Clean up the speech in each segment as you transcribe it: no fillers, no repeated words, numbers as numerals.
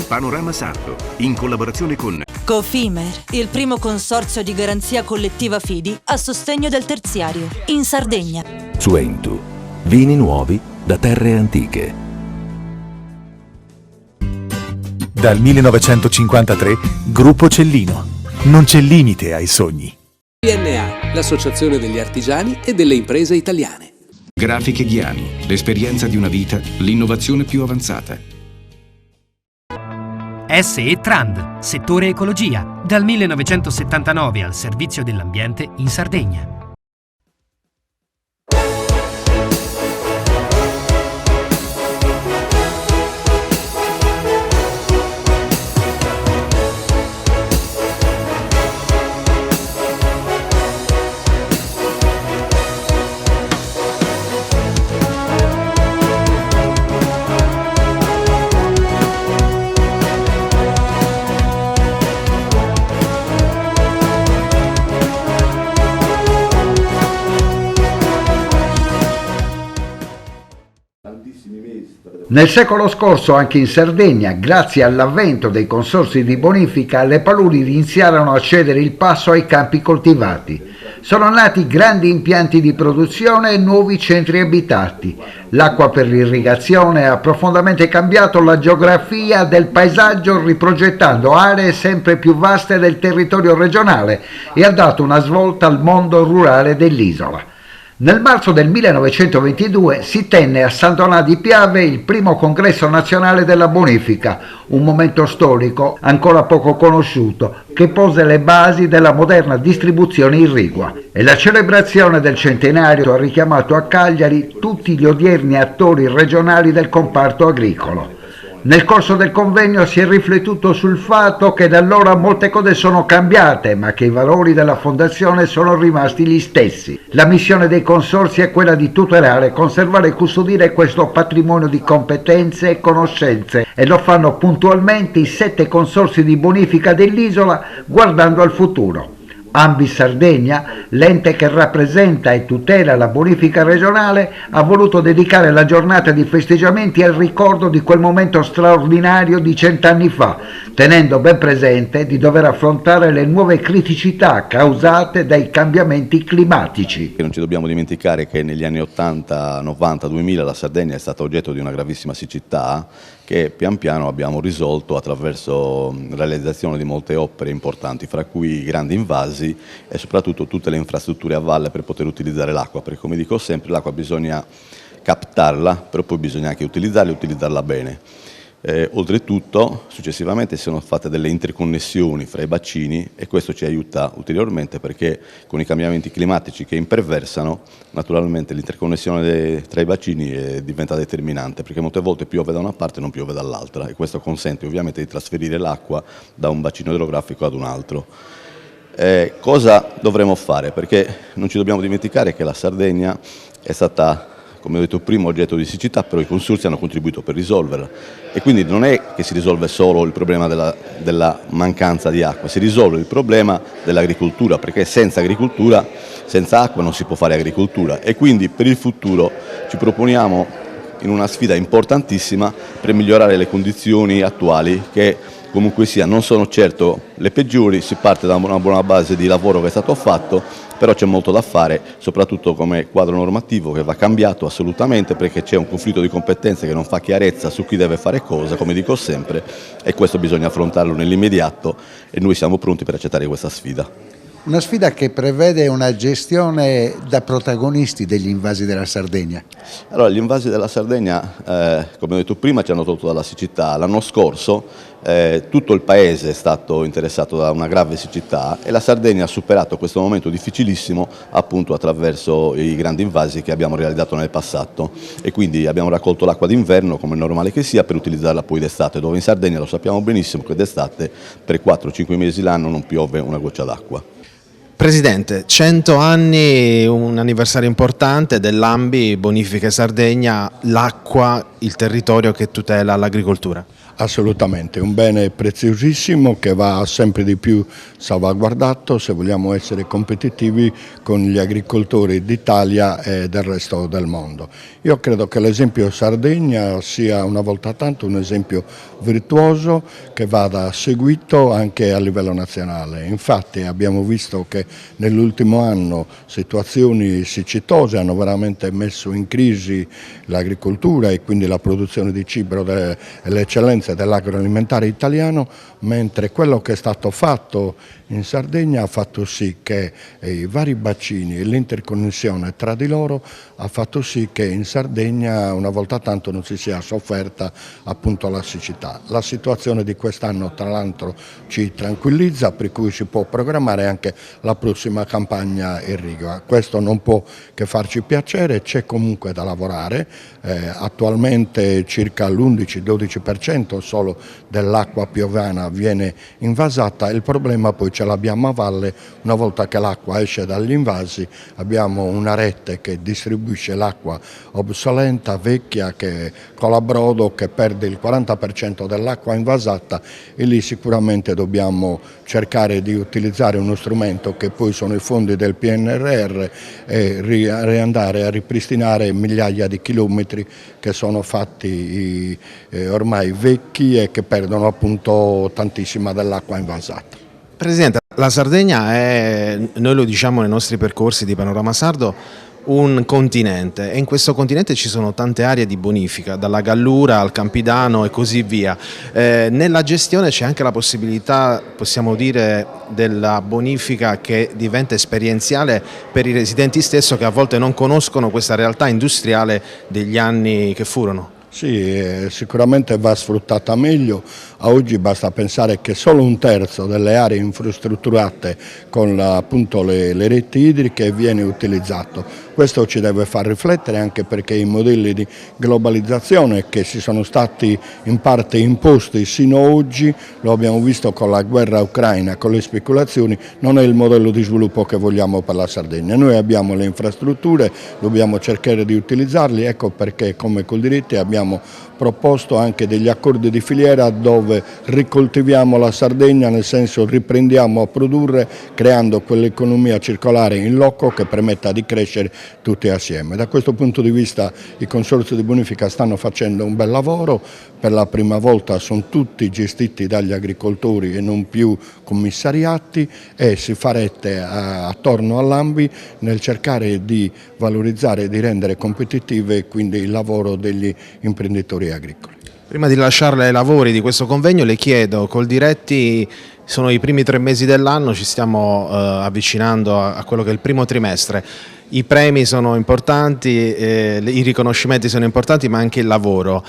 Panorama Sardo, in collaborazione con Cofimer, il primo consorzio di garanzia collettiva fidi a sostegno del terziario, in Sardegna. Suentu, vini nuovi da terre antiche. Dal 1953, Gruppo Cellino. Non c'è limite ai sogni. PNA, l'associazione degli artigiani e delle imprese italiane. Grafiche Ghiani, l'esperienza di una vita, l'innovazione più avanzata. SE Trand, settore ecologia, dal 1979 al servizio dell'ambiente in Sardegna. Nel secolo scorso anche in Sardegna, grazie all'avvento dei consorzi di bonifica, le paludi iniziarono a cedere il passo ai campi coltivati. Sono nati grandi impianti di produzione e nuovi centri abitati. L'acqua per l'irrigazione ha profondamente cambiato la geografia del paesaggio, riprogettando aree sempre più vaste del territorio regionale e ha dato una svolta al mondo rurale dell'isola. Nel marzo del 1922 si tenne a San Donà di Piave il primo congresso nazionale della bonifica, un momento storico ancora poco conosciuto che pose le basi della moderna distribuzione irrigua. E la celebrazione del centenario ha richiamato a Cagliari tutti gli odierni attori regionali del comparto agricolo. Nel corso del convegno si è riflettuto sul fatto che da allora molte cose sono cambiate, ma che i valori della fondazione sono rimasti gli stessi. La missione dei consorzi è quella di tutelare, conservare e custodire questo patrimonio di competenze e conoscenze, e lo fanno puntualmente i 7 consorzi di bonifica dell'isola, guardando al futuro. Ambi Sardegna, l'ente che rappresenta e tutela la bonifica regionale, ha voluto dedicare la giornata di festeggiamenti al ricordo di quel momento straordinario di 100 anni fa, tenendo ben presente di dover affrontare le nuove criticità causate dai cambiamenti climatici. Non ci dobbiamo dimenticare che negli anni 80, 90, 2000 la Sardegna è stata oggetto di una gravissima siccità che pian piano abbiamo risolto attraverso la realizzazione di molte opere importanti, fra cui i grandi invasi e soprattutto tutte le infrastrutture a valle per poter utilizzare l'acqua, perché come dico sempre l'acqua bisogna captarla, però poi bisogna anche utilizzarla e utilizzarla bene. Oltretutto, successivamente si sono fatte delle interconnessioni fra i bacini e questo ci aiuta ulteriormente perché con i cambiamenti climatici che imperversano, naturalmente l'interconnessione tra i bacini diventa determinante perché molte volte piove da una parte e non piove dall'altra e questo consente ovviamente di trasferire l'acqua da un bacino idrografico ad un altro. Cosa dovremo fare? Perché non ci dobbiamo dimenticare che la Sardegna è stata, come ho detto prima, oggetto di siccità, però i consorzi hanno contribuito per risolverla e quindi non è che si risolve solo il problema della mancanza di acqua, si risolve il problema dell'agricoltura, perché senza agricoltura, senza acqua non si può fare agricoltura e quindi per il futuro ci proponiamo in una sfida importantissima per migliorare le condizioni attuali che comunque sia non sono certo le peggiori, si parte da una buona base di lavoro che è stato fatto, però c'è molto da fare, soprattutto come quadro normativo che va cambiato assolutamente perché c'è un conflitto di competenze che non fa chiarezza su chi deve fare cosa, come dico sempre, e questo bisogna affrontarlo nell'immediato e noi siamo pronti per accettare questa sfida. Una sfida che prevede una gestione da protagonisti degli invasi della Sardegna. Allora, gli invasi della Sardegna, come ho detto prima, ci hanno tolto dalla siccità. L'anno scorso tutto il paese è stato interessato da una grave siccità e la Sardegna ha superato questo momento difficilissimo appunto attraverso i grandi invasi che abbiamo realizzato nel passato e quindi abbiamo raccolto l'acqua d'inverno, come è normale che sia, per utilizzarla poi d'estate, dove in Sardegna lo sappiamo benissimo che d'estate per 4-5 mesi l'anno non piove una goccia d'acqua. Presidente, 100 anni, un anniversario importante dell'Ambi, Bonifiche Sardegna, l'acqua il territorio che tutela l'agricoltura. Assolutamente, un bene preziosissimo che va sempre di più salvaguardato se vogliamo essere competitivi con gli agricoltori d'Italia e del resto del mondo. Io credo che l'esempio Sardegna sia una volta tanto un esempio virtuoso che vada seguito anche a livello nazionale. Infatti abbiamo visto che nell'ultimo anno situazioni siccitose hanno veramente messo in crisi l'agricoltura e quindi la produzione di cibo e le eccellenze dell'agroalimentare italiano, mentre quello che è stato fatto in Sardegna ha fatto sì che i vari bacini e l'interconnessione tra di loro ha fatto sì che in Sardegna una volta tanto non si sia sofferta appunto la siccità. La situazione di quest'anno tra l'altro ci tranquillizza, per cui si può programmare anche la prossima campagna irrigua. Questo non può che farci piacere, c'è comunque da lavorare, attualmente circa l'11-12% solo dell'acqua piovana viene invasata, il problema poi ce l'abbiamo a valle. Una volta che l'acqua esce dagli invasi abbiamo una rete che distribuisce l'acqua obsoleta, vecchia, che colabrodo, che perde il 40% dell'acqua invasata, e lì sicuramente dobbiamo cercare di utilizzare uno strumento che poi sono i fondi del PNRR e andare a ripristinare migliaia di chilometri che sono fatti ormai vecchi e che perdono appunto tantissima dell'acqua invasata. Presidente, la Sardegna è, noi lo diciamo nei nostri percorsi di Panorama Sardo, un continente, e in questo continente ci sono tante aree di bonifica, dalla Gallura al Campidano e così via. Nella gestione c'è anche la possibilità, possiamo dire, della bonifica che diventa esperienziale per i residenti stessi, che a volte non conoscono questa realtà industriale degli anni che furono. Sì, sicuramente va sfruttata meglio. A oggi basta pensare che solo un terzo delle aree infrastrutturate con appunto le reti idriche viene utilizzato. Questo ci deve far riflettere, anche perché i modelli di globalizzazione che si sono stati in parte imposti sino ad oggi, lo abbiamo visto con la guerra ucraina, con le speculazioni, non è il modello di sviluppo che vogliamo per la Sardegna. Noi abbiamo le infrastrutture, dobbiamo cercare di utilizzarli, ecco perché come Coldiretti abbiamo proposto anche degli accordi di filiera dove ricoltiviamo la Sardegna, nel senso riprendiamo a produrre creando quell'economia circolare in loco che permetta di crescere tutti assieme. Da questo punto di vista i consorzi di bonifica stanno facendo un bel lavoro, per la prima volta sono tutti gestiti dagli agricoltori e non più commissariati, e si fa rete attorno all'ANBI nel cercare di valorizzare e di rendere competitive quindi il lavoro degli imprenditori agricoli. Prima di lasciarle ai lavori di questo convegno le chiedo, Coldiretti sono i primi 3 mesi dell'anno, ci stiamo avvicinando a quello che è il primo trimestre. I premi sono importanti, i riconoscimenti sono importanti, ma anche il lavoro.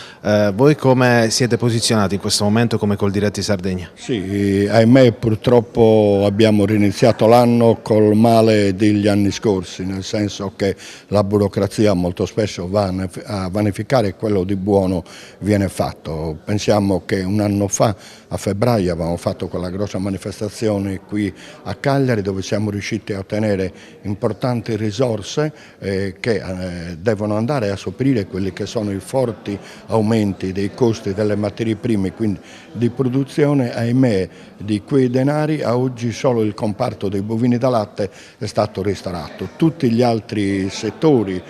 Voi come siete posizionati in questo momento come Coldiretti Sardegna? Sì, ahimè purtroppo abbiamo riniziato l'anno col male degli anni scorsi, nel senso che la burocrazia molto spesso va a vanificare quello di buono viene fatto. Pensiamo che un anno fa, a febbraio, avevamo fatto quella grossa manifestazione qui a Cagliari dove siamo riusciti a ottenere importanti risorse che devono andare a sopperire quelli che sono i forti aumenti dei costi delle materie prime, quindi di produzione. Ahimè, di quei denari a oggi solo il comparto dei bovini da latte è stato ristorato. Tutti gli altri settori,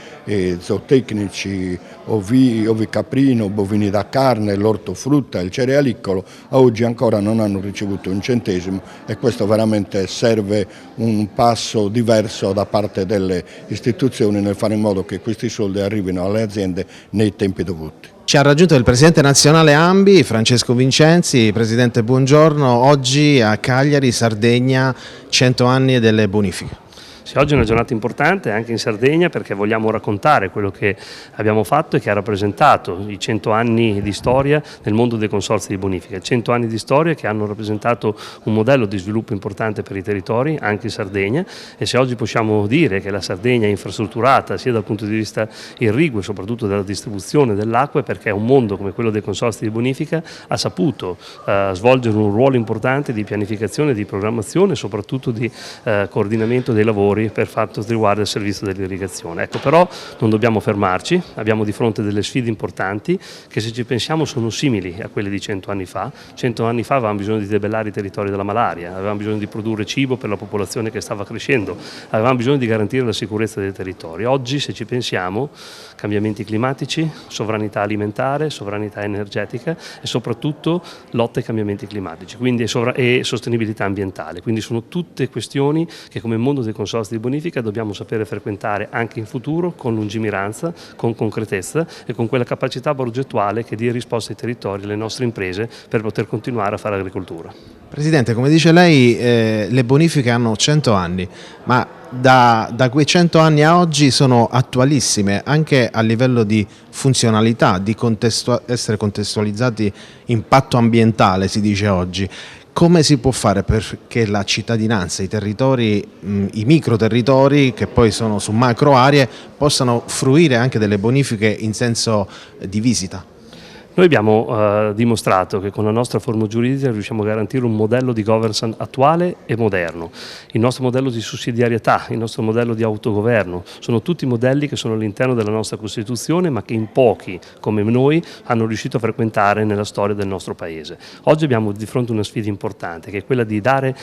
zootecnici, ovicaprino, bovini da carne, l'ortofrutta, il cerealicolo, a oggi ancora non hanno ricevuto un centesimo, e questo veramente serve un passo diverso da parte delle istituzioni nel fare in modo che questi soldi arrivino alle aziende nei tempi dovuti. Ci ha raggiunto il presidente nazionale ANBI, Francesco Vincenzi. Presidente, buongiorno. Oggi a Cagliari, Sardegna, 100 anni delle bonifiche. Sì, oggi è una giornata importante anche in Sardegna, perché vogliamo raccontare quello che abbiamo fatto e che ha rappresentato i 100 anni di storia nel mondo dei consorzi di bonifica, 100 anni di storia che hanno rappresentato un modello di sviluppo importante per i territori, anche in Sardegna. E se oggi possiamo dire che la Sardegna è infrastrutturata sia dal punto di vista irriguo e soprattutto della distribuzione dell'acqua, è perché un mondo come quello dei consorzi di bonifica ha saputo svolgere un ruolo importante di pianificazione, di programmazione e soprattutto di coordinamento dei lavori territori per quanto riguarda il servizio dell'irrigazione. Ecco, però non dobbiamo fermarci, abbiamo di fronte delle sfide importanti che, se ci pensiamo, sono simili a quelle di 100 anni fa. 100 anni fa avevamo bisogno di debellare i territori dalla malaria, avevamo bisogno di produrre cibo per la popolazione che stava crescendo, avevamo bisogno di garantire la sicurezza dei territori. Oggi, se ci pensiamo, cambiamenti climatici, sovranità alimentare, sovranità energetica e soprattutto lotta ai cambiamenti climatici, quindi e sostenibilità ambientale. Quindi sono tutte questioni che, come mondo dei consorzi di bonifica, dobbiamo sapere frequentare anche in futuro con lungimiranza, con concretezza e con quella capacità progettuale che dia risposta ai territori e alle nostre imprese per poter continuare a fare agricoltura. Presidente, come dice lei, le bonifiche hanno 100 anni, ma da quei 100 anni a oggi sono attualissime anche a livello di funzionalità, di essere contestualizzati impatto ambientale, si dice oggi. Come si può fare perché la cittadinanza, i territori, i microterritori che poi sono su macro aree, possano fruire anche delle bonifiche in senso di visita? Noi abbiamo dimostrato che con la nostra forma giuridica riusciamo a garantire un modello di governance attuale e moderno. Il nostro modello di sussidiarietà, il nostro modello di autogoverno, sono tutti modelli che sono all'interno della nostra Costituzione, ma che in pochi, come noi, hanno riuscito a frequentare nella storia del nostro Paese. Oggi abbiamo di fronte una sfida importante, che è quella di dare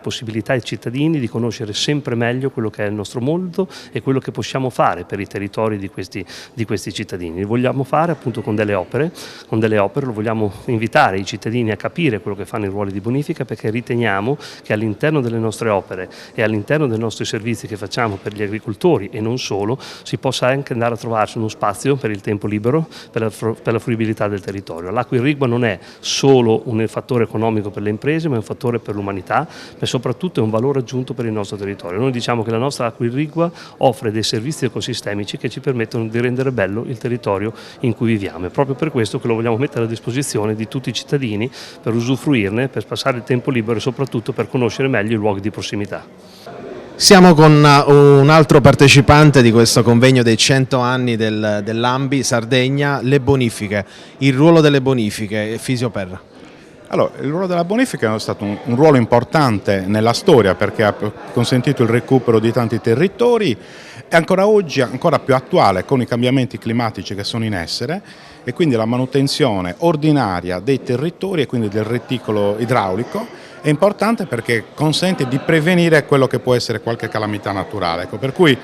possibilità ai cittadini di conoscere sempre meglio quello che è il nostro mondo e quello che possiamo fare per i territori di questi cittadini. Li vogliamo fare appunto con delle opere, lo vogliamo invitare i cittadini a capire quello che fanno i ruoli di bonifica, perché riteniamo che all'interno delle nostre opere e all'interno dei nostri servizi che facciamo per gli agricoltori e non solo, si possa anche andare a trovarsi uno spazio per il tempo libero, per la fruibilità del territorio. L'acqua irrigua non è solo un fattore economico per le imprese, ma è un fattore per l'umanità e soprattutto è un valore aggiunto per il nostro territorio. Noi diciamo che la nostra acqua irrigua offre dei servizi ecosistemici che ci permettono di rendere bello il territorio in cui viviamo. È proprio per questo che lo vogliamo mettere a disposizione di tutti i cittadini per usufruirne, per passare il tempo libero e soprattutto per conoscere meglio i luoghi di prossimità. Siamo con un altro partecipante di questo convegno dei 100 anni dell'AMBI Sardegna, le bonifiche, il ruolo delle bonifiche, Fisio Perra. Allora, il ruolo della bonifica è stato un ruolo importante nella storia perché ha consentito il recupero di tanti territori e ancora oggi ancora più attuale con i cambiamenti climatici che sono in essere e quindi la manutenzione ordinaria dei territori e quindi del reticolo idraulico è importante perché consente di prevenire quello che può essere qualche calamità naturale. Ecco, per cui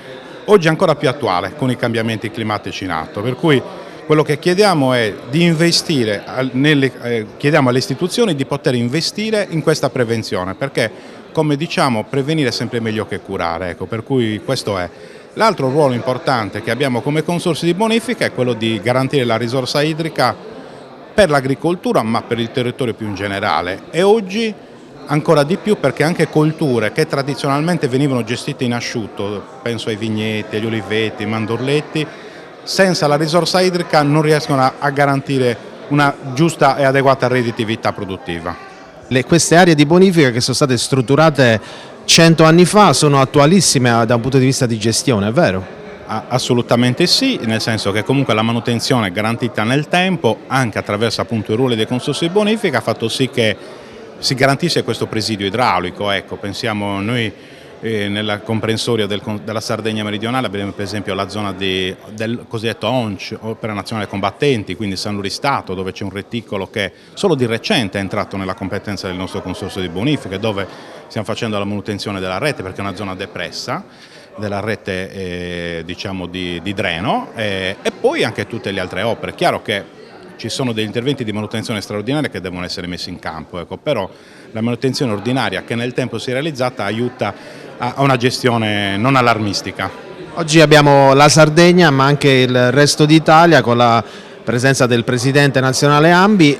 oggi è ancora più attuale con i cambiamenti climatici in atto. Per cui quello che chiediamo è di investire, chiediamo alle istituzioni di poter investire in questa prevenzione perché, come diciamo, prevenire è sempre meglio che curare, ecco, per cui questo è. L'altro ruolo importante che abbiamo come consorzi di bonifica è quello di garantire la risorsa idrica per l'agricoltura ma per il territorio più in generale e oggi ancora di più perché anche colture che tradizionalmente venivano gestite in asciutto, penso ai vigneti, agli oliveti, ai mandorletti, senza la risorsa idrica non riescono a garantire una giusta e adeguata redditività produttiva. Queste aree di bonifica che sono state strutturate 100 anni fa sono attualissime da un punto di vista di gestione, è vero? Assolutamente sì, nel senso che comunque la manutenzione garantita nel tempo, anche attraverso appunto i ruoli dei consorzi di bonifica, ha fatto sì che si garantisse questo presidio idraulico. Ecco, pensiamo noi nella comprensoria della Sardegna meridionale abbiamo per esempio la zona del cosiddetto ONC, Opera Nazionale Combattenti, quindi San Luristato, dove c'è un reticolo che solo di recente è entrato nella competenza del nostro consorzio di bonifiche, dove stiamo facendo la manutenzione della rete perché è una zona depressa, della rete diciamo di dreno e poi anche tutte le altre opere. Chiaro che ci sono degli interventi di manutenzione straordinaria che devono essere messi in campo, ecco, però la manutenzione ordinaria che nel tempo si è realizzata aiuta a una gestione non allarmistica. Oggi abbiamo la Sardegna ma anche il resto d'Italia con la presenza del presidente nazionale AMBI.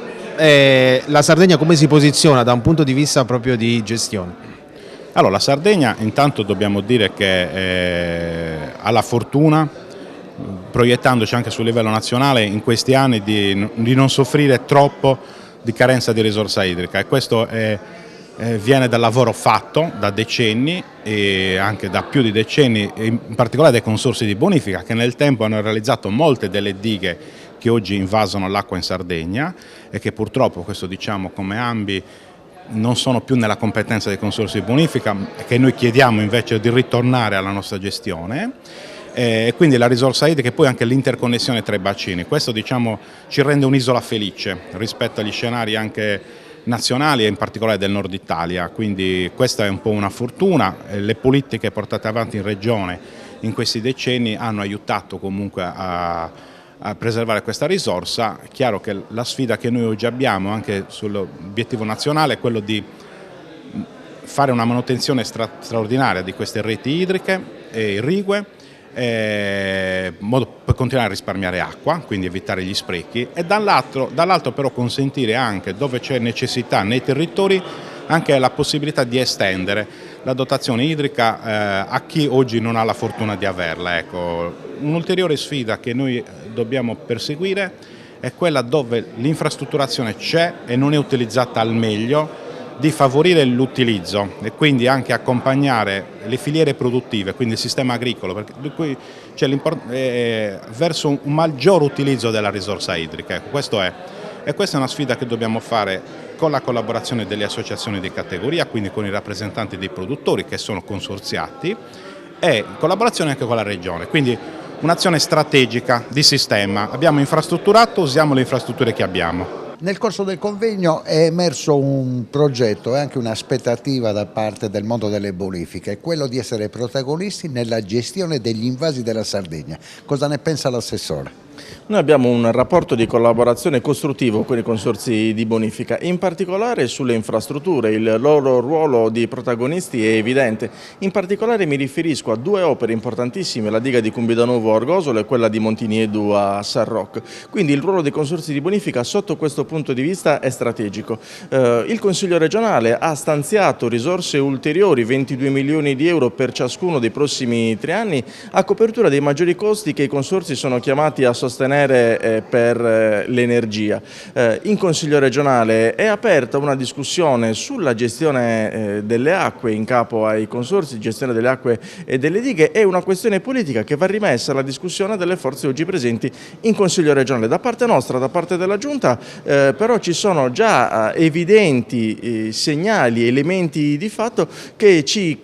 La Sardegna come si posiziona da un punto di vista proprio di gestione? Allora, la Sardegna intanto dobbiamo dire che ha la fortuna, proiettandoci anche sul livello nazionale, in questi anni di non soffrire troppo di carenza di risorsa idrica e questo viene dal lavoro fatto da decenni e anche da più di decenni, in particolare dai consorzi di bonifica che nel tempo hanno realizzato molte delle dighe che oggi invasono l'acqua in Sardegna e che purtroppo, questo diciamo come AMBI, non sono più nella competenza dei consorzi di bonifica, che noi chiediamo invece di ritornare alla nostra gestione. E quindi la risorsa idrica e poi anche l'interconnessione tra i bacini. Questo ci rende un'isola felice rispetto agli scenari anche nazionali e in particolare del nord Italia, quindi questa è un po' una fortuna. Le politiche portate avanti in regione in questi decenni hanno aiutato comunque a preservare questa risorsa. È chiaro che la sfida che noi oggi abbiamo anche sull'obiettivo nazionale è quello di fare una manutenzione straordinaria di queste reti idriche e irrigue, in modo per continuare a risparmiare acqua, quindi evitare gli sprechi, e dall'altro però consentire anche, dove c'è necessità nei territori, anche la possibilità di estendere la dotazione idrica a chi oggi non ha la fortuna di averla. Ecco, un'ulteriore sfida che noi dobbiamo perseguire è quella dove l'infrastrutturazione c'è e non è utilizzata al meglio, di favorire l'utilizzo e quindi anche accompagnare le filiere produttive, quindi il sistema agricolo, verso un maggior utilizzo della risorsa idrica. Ecco, questa è una sfida che dobbiamo fare con la collaborazione delle associazioni di categoria, quindi con i rappresentanti dei produttori che sono consorziati, e in collaborazione anche con la Regione. Quindi un'azione strategica di sistema. Abbiamo infrastrutturato, usiamo le infrastrutture che abbiamo. Nel corso del convegno è emerso un progetto e anche un'aspettativa da parte del mondo delle bonifiche, quello di essere protagonisti nella gestione degli invasi della Sardegna. Cosa ne pensa l'assessore? Noi abbiamo un rapporto di collaborazione costruttivo con i consorzi di bonifica, in particolare sulle infrastrutture. Il loro ruolo di protagonisti è evidente. In particolare mi riferisco a due opere importantissime, la diga di Cumbidanovo a Orgosolo e quella di Montiniedu a San Roque. Quindi il ruolo dei consorzi di bonifica sotto questo punto di vista è strategico. Il Consiglio regionale ha stanziato risorse ulteriori, 22 milioni di euro per ciascuno dei prossimi 3 anni, a copertura dei maggiori costi che i consorzi sono chiamati a sostenere per l'energia. In Consiglio regionale è aperta una discussione sulla gestione delle acque in capo ai consorzi, gestione delle acque e delle dighe. È una questione politica che va rimessa alla discussione delle forze oggi presenti in Consiglio regionale. Da parte nostra, da parte della Giunta, però ci sono già evidenti segnali, elementi di fatto che ci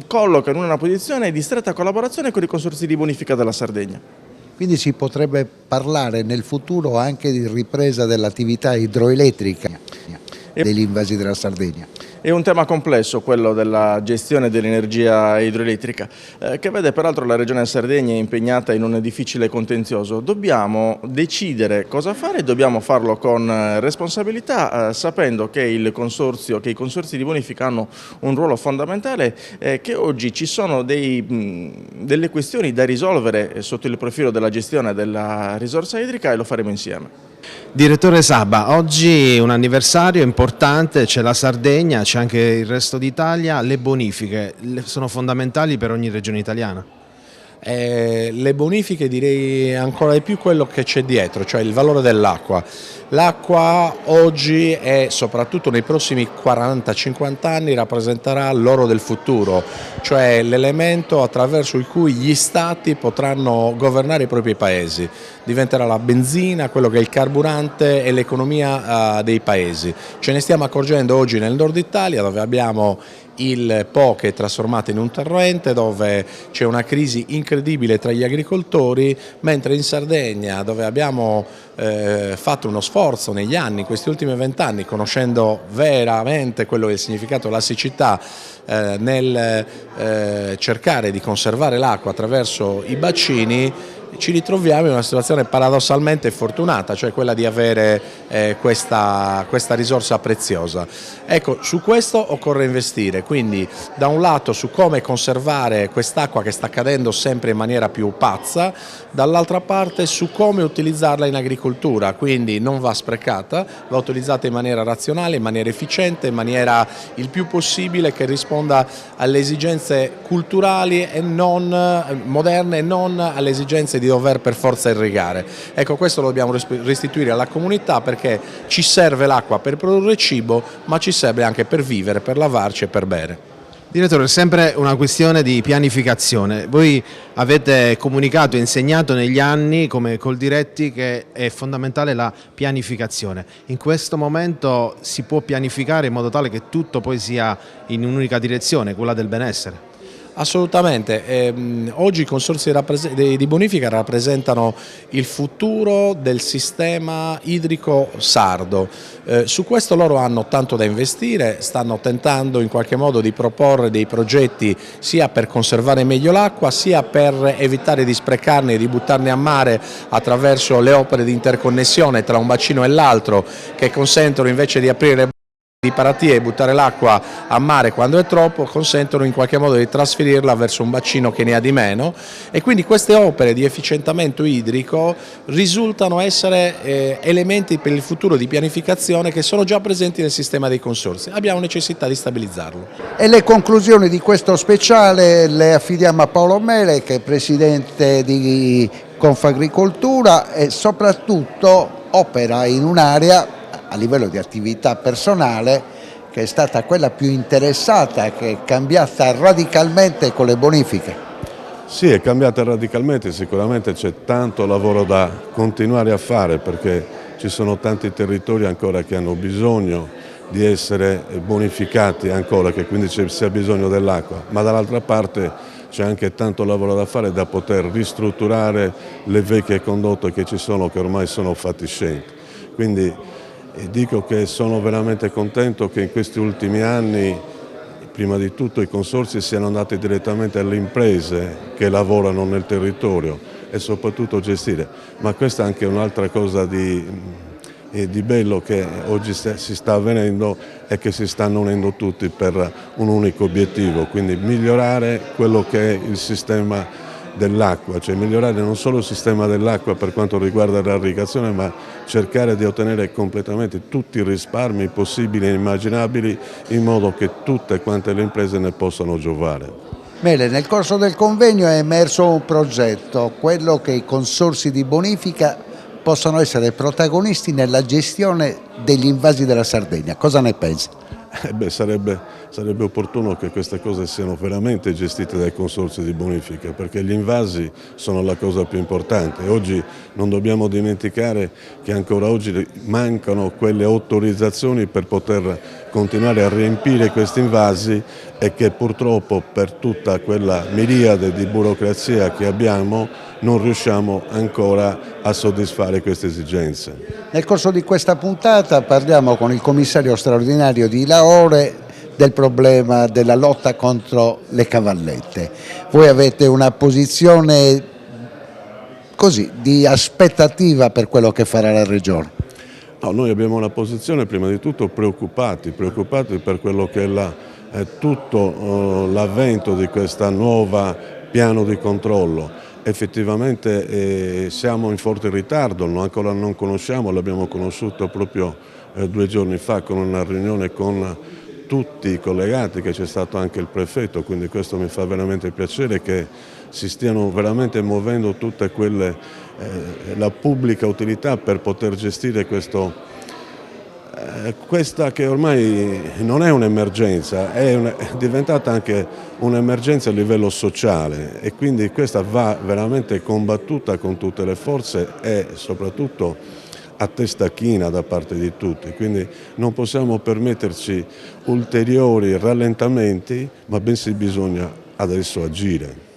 collocano in una posizione di stretta collaborazione con i consorzi di bonifica della Sardegna. Quindi si potrebbe parlare nel futuro anche di ripresa dell'attività idroelettrica degli invasi della Sardegna. È un tema complesso quello della gestione dell'energia idroelettrica, che vede peraltro la Regione Sardegna impegnata in un difficile contenzioso. Dobbiamo decidere cosa fare e dobbiamo farlo con responsabilità, sapendo che i consorzi di bonifica hanno un ruolo fondamentale, che oggi ci sono delle questioni da risolvere sotto il profilo della gestione della risorsa idrica, e lo faremo insieme. Direttore Sabba, oggi è un anniversario importante, c'è la Sardegna, c'è anche il resto d'Italia. Le bonifiche sono fondamentali per ogni regione italiana? Le bonifiche, direi ancora di più quello che c'è dietro, cioè il valore dell'acqua. L'acqua oggi e soprattutto nei prossimi 40-50 anni rappresenterà l'oro del futuro, cioè l'elemento attraverso cui gli stati potranno governare i propri paesi. Diventerà la benzina, quello che è il carburante e l'economia dei paesi. Ce ne stiamo accorgendo oggi nel nord Italia, dove abbiamo il Po che è trasformato in un torrente, dove c'è una crisi incredibile tra gli agricoltori, mentre in Sardegna, dove abbiamo fatto uno sforzo negli anni, in questi ultimi 20 anni, conoscendo veramente quello che è il significato della siccità, nel cercare di conservare l'acqua attraverso i bacini, ci ritroviamo in una situazione paradossalmente fortunata, cioè quella di avere questa risorsa preziosa. Ecco, su questo occorre investire, quindi da un lato su come conservare quest'acqua che sta cadendo sempre in maniera più pazza, dall'altra parte su come utilizzarla in agricoltura, quindi non va sprecata, va utilizzata in maniera razionale, in maniera efficiente, in maniera il più possibile che risponda alle esigenze culturali e non moderne e non alle esigenze di dover per forza irrigare. Ecco, questo lo dobbiamo restituire alla comunità, perché ci serve l'acqua per produrre cibo, ma ci serve anche per vivere, per lavarci e per bere. Direttore, è sempre una questione di pianificazione. Voi avete comunicato e insegnato negli anni come Coldiretti che è fondamentale la pianificazione. In questo momento si può pianificare in modo tale che tutto poi sia in un'unica direzione, quella del benessere? Assolutamente, oggi i consorzi di bonifica rappresentano il futuro del sistema idrico sardo. Su questo loro hanno tanto da investire, stanno tentando in qualche modo di proporre dei progetti sia per conservare meglio l'acqua sia per evitare di sprecarne e di buttarne a mare attraverso le opere di interconnessione tra un bacino e l'altro, che consentono, invece di aprire di paratie e buttare l'acqua a mare quando è troppo, consentono in qualche modo di trasferirla verso un bacino che ne ha di meno, e quindi queste opere di efficientamento idrico risultano essere elementi per il futuro di pianificazione che sono già presenti nel sistema dei consorzi. Abbiamo necessità di stabilizzarlo. E le conclusioni di questo speciale le affidiamo a Paolo Mele, che è presidente di Confagricoltura e soprattutto opera in un'area a livello di attività personale che è stata quella più interessata, che è cambiata radicalmente con le bonifiche. Sì, è cambiata radicalmente, sicuramente c'è tanto lavoro da continuare a fare perché ci sono tanti territori ancora che hanno bisogno di essere bonificati ancora, che quindi c'è bisogno dell'acqua, ma dall'altra parte c'è anche tanto lavoro da fare da poter ristrutturare le vecchie condotte che ci sono, che ormai sono fatiscenti. Quindi dico che sono veramente contento che in questi ultimi anni, prima di tutto, i consorzi siano andati direttamente alle imprese che lavorano nel territorio e soprattutto gestire. Ma questa è anche un'altra cosa di bello che oggi si sta avvenendo e che si stanno unendo tutti per un unico obiettivo, quindi migliorare quello che è il sistema dell'acqua, cioè migliorare non solo il sistema dell'acqua per quanto riguarda l'irrigazione, ma cercare di ottenere completamente tutti i risparmi possibili e immaginabili in modo che tutte quante le imprese ne possano giovare. Mele, nel corso del convegno è emerso un progetto, quello che i consorzi di bonifica possano essere protagonisti nella gestione degli invasi della Sardegna. Cosa ne pensi? Sarebbe opportuno che queste cose siano veramente gestite dai consorzi di bonifica, perché gli invasi sono la cosa più importante. Oggi non dobbiamo dimenticare che ancora oggi mancano quelle autorizzazioni per poter continuare a riempire questi invasi e che purtroppo per tutta quella miriade di burocrazia che abbiamo non riusciamo ancora a soddisfare queste esigenze. Nel corso di questa puntata parliamo con il commissario straordinario di Lahore del problema della lotta contro le cavallette. Voi avete una posizione così di aspettativa per quello che farà la Regione? No, noi abbiamo una posizione prima di tutto preoccupati per quello che è tutto l'avvento di questa nuova piano di controllo. Effettivamente siamo in forte ritardo, ancora non conosciamo, l'abbiamo conosciuto proprio 2 giorni fa con una riunione con tutti i collegati, che c'è stato anche il prefetto, quindi questo mi fa veramente piacere che si stiano veramente muovendo tutte quelle, la pubblica utilità per poter gestire questa che ormai non è un'emergenza, è diventata anche un'emergenza a livello sociale e quindi questa va veramente combattuta con tutte le forze e soprattutto a testa china da parte di tutti, quindi non possiamo permetterci ulteriori rallentamenti, ma bensì bisogna adesso agire.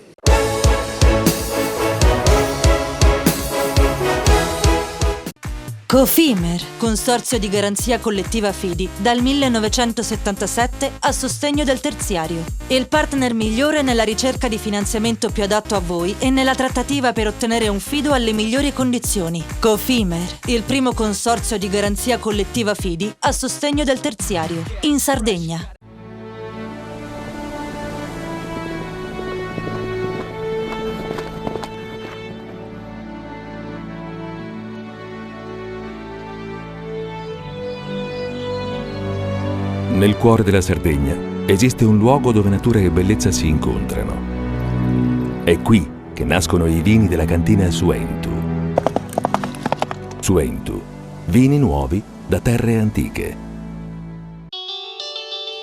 Cofimer, consorzio di garanzia collettiva Fidi, dal 1977 a sostegno del terziario. Il partner migliore nella ricerca di finanziamento più adatto a voi e nella trattativa per ottenere un fido alle migliori condizioni. Cofimer, il primo consorzio di garanzia collettiva Fidi a sostegno del terziario, in Sardegna. Nel cuore della Sardegna esiste un luogo dove natura e bellezza si incontrano. È qui che nascono i vini della cantina Suentu. Suentu, vini nuovi da terre antiche.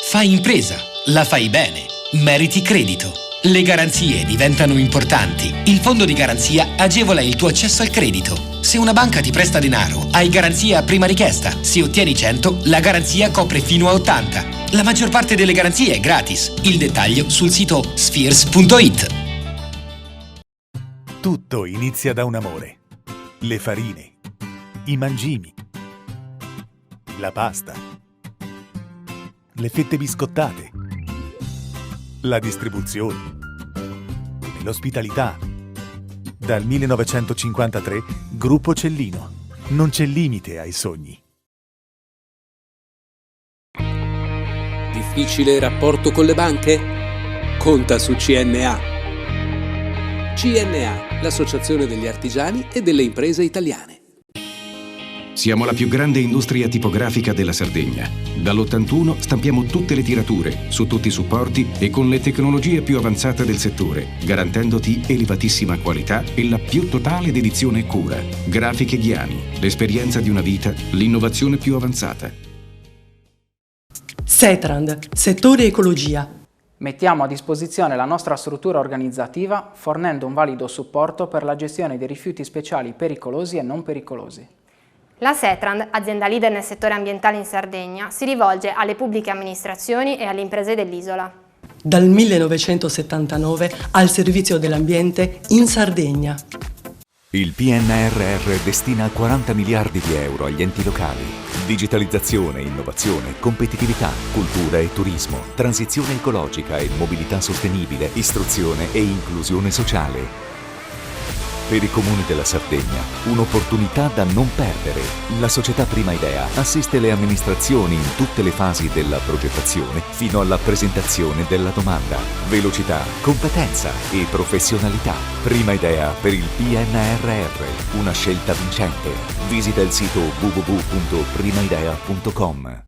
Fai impresa, la fai bene. meriti credito. Le garanzie diventano importanti. Il fondo di garanzia agevola il tuo accesso al credito. Se una banca ti presta denaro, hai garanzia a prima richiesta. Se ottieni 100, la garanzia copre fino a 80. La maggior parte delle garanzie è gratis. Il dettaglio sul sito spheres.it. Tutto inizia da un amore. Le farine, i mangimi, la pasta, le fette biscottate, la distribuzione e l'ospitalità. Dal 1953, Gruppo Cellino. Non c'è limite ai sogni. Difficile rapporto con le banche? Conta su CNA. CNA, l'associazione degli artigiani e delle imprese italiane. Siamo la più grande industria tipografica della Sardegna. Dall'81 stampiamo tutte le tirature, su tutti i supporti e con le tecnologie più avanzate del settore, garantendoti elevatissima qualità e la più totale dedizione e cura. Grafiche Ghiani, l'esperienza di una vita, l'innovazione più avanzata. Setrand, settore ecologia. Mettiamo a disposizione la nostra struttura organizzativa fornendo un valido supporto per la gestione dei rifiuti speciali pericolosi e non pericolosi. La Setrand, azienda leader nel settore ambientale in Sardegna, si rivolge alle pubbliche amministrazioni e alle imprese dell'isola. Dal 1979 al servizio dell'ambiente in Sardegna. Il PNRR destina 40 miliardi di euro agli enti locali. Digitalizzazione, innovazione, competitività, cultura e turismo, transizione ecologica e mobilità sostenibile, istruzione e inclusione sociale. Per i comuni della Sardegna, un'opportunità da non perdere. La società Prima Idea assiste le amministrazioni in tutte le fasi della progettazione fino alla presentazione della domanda. Velocità, competenza e professionalità. Prima Idea per il PNRR, una scelta vincente. Visita il sito www.primaidea.com.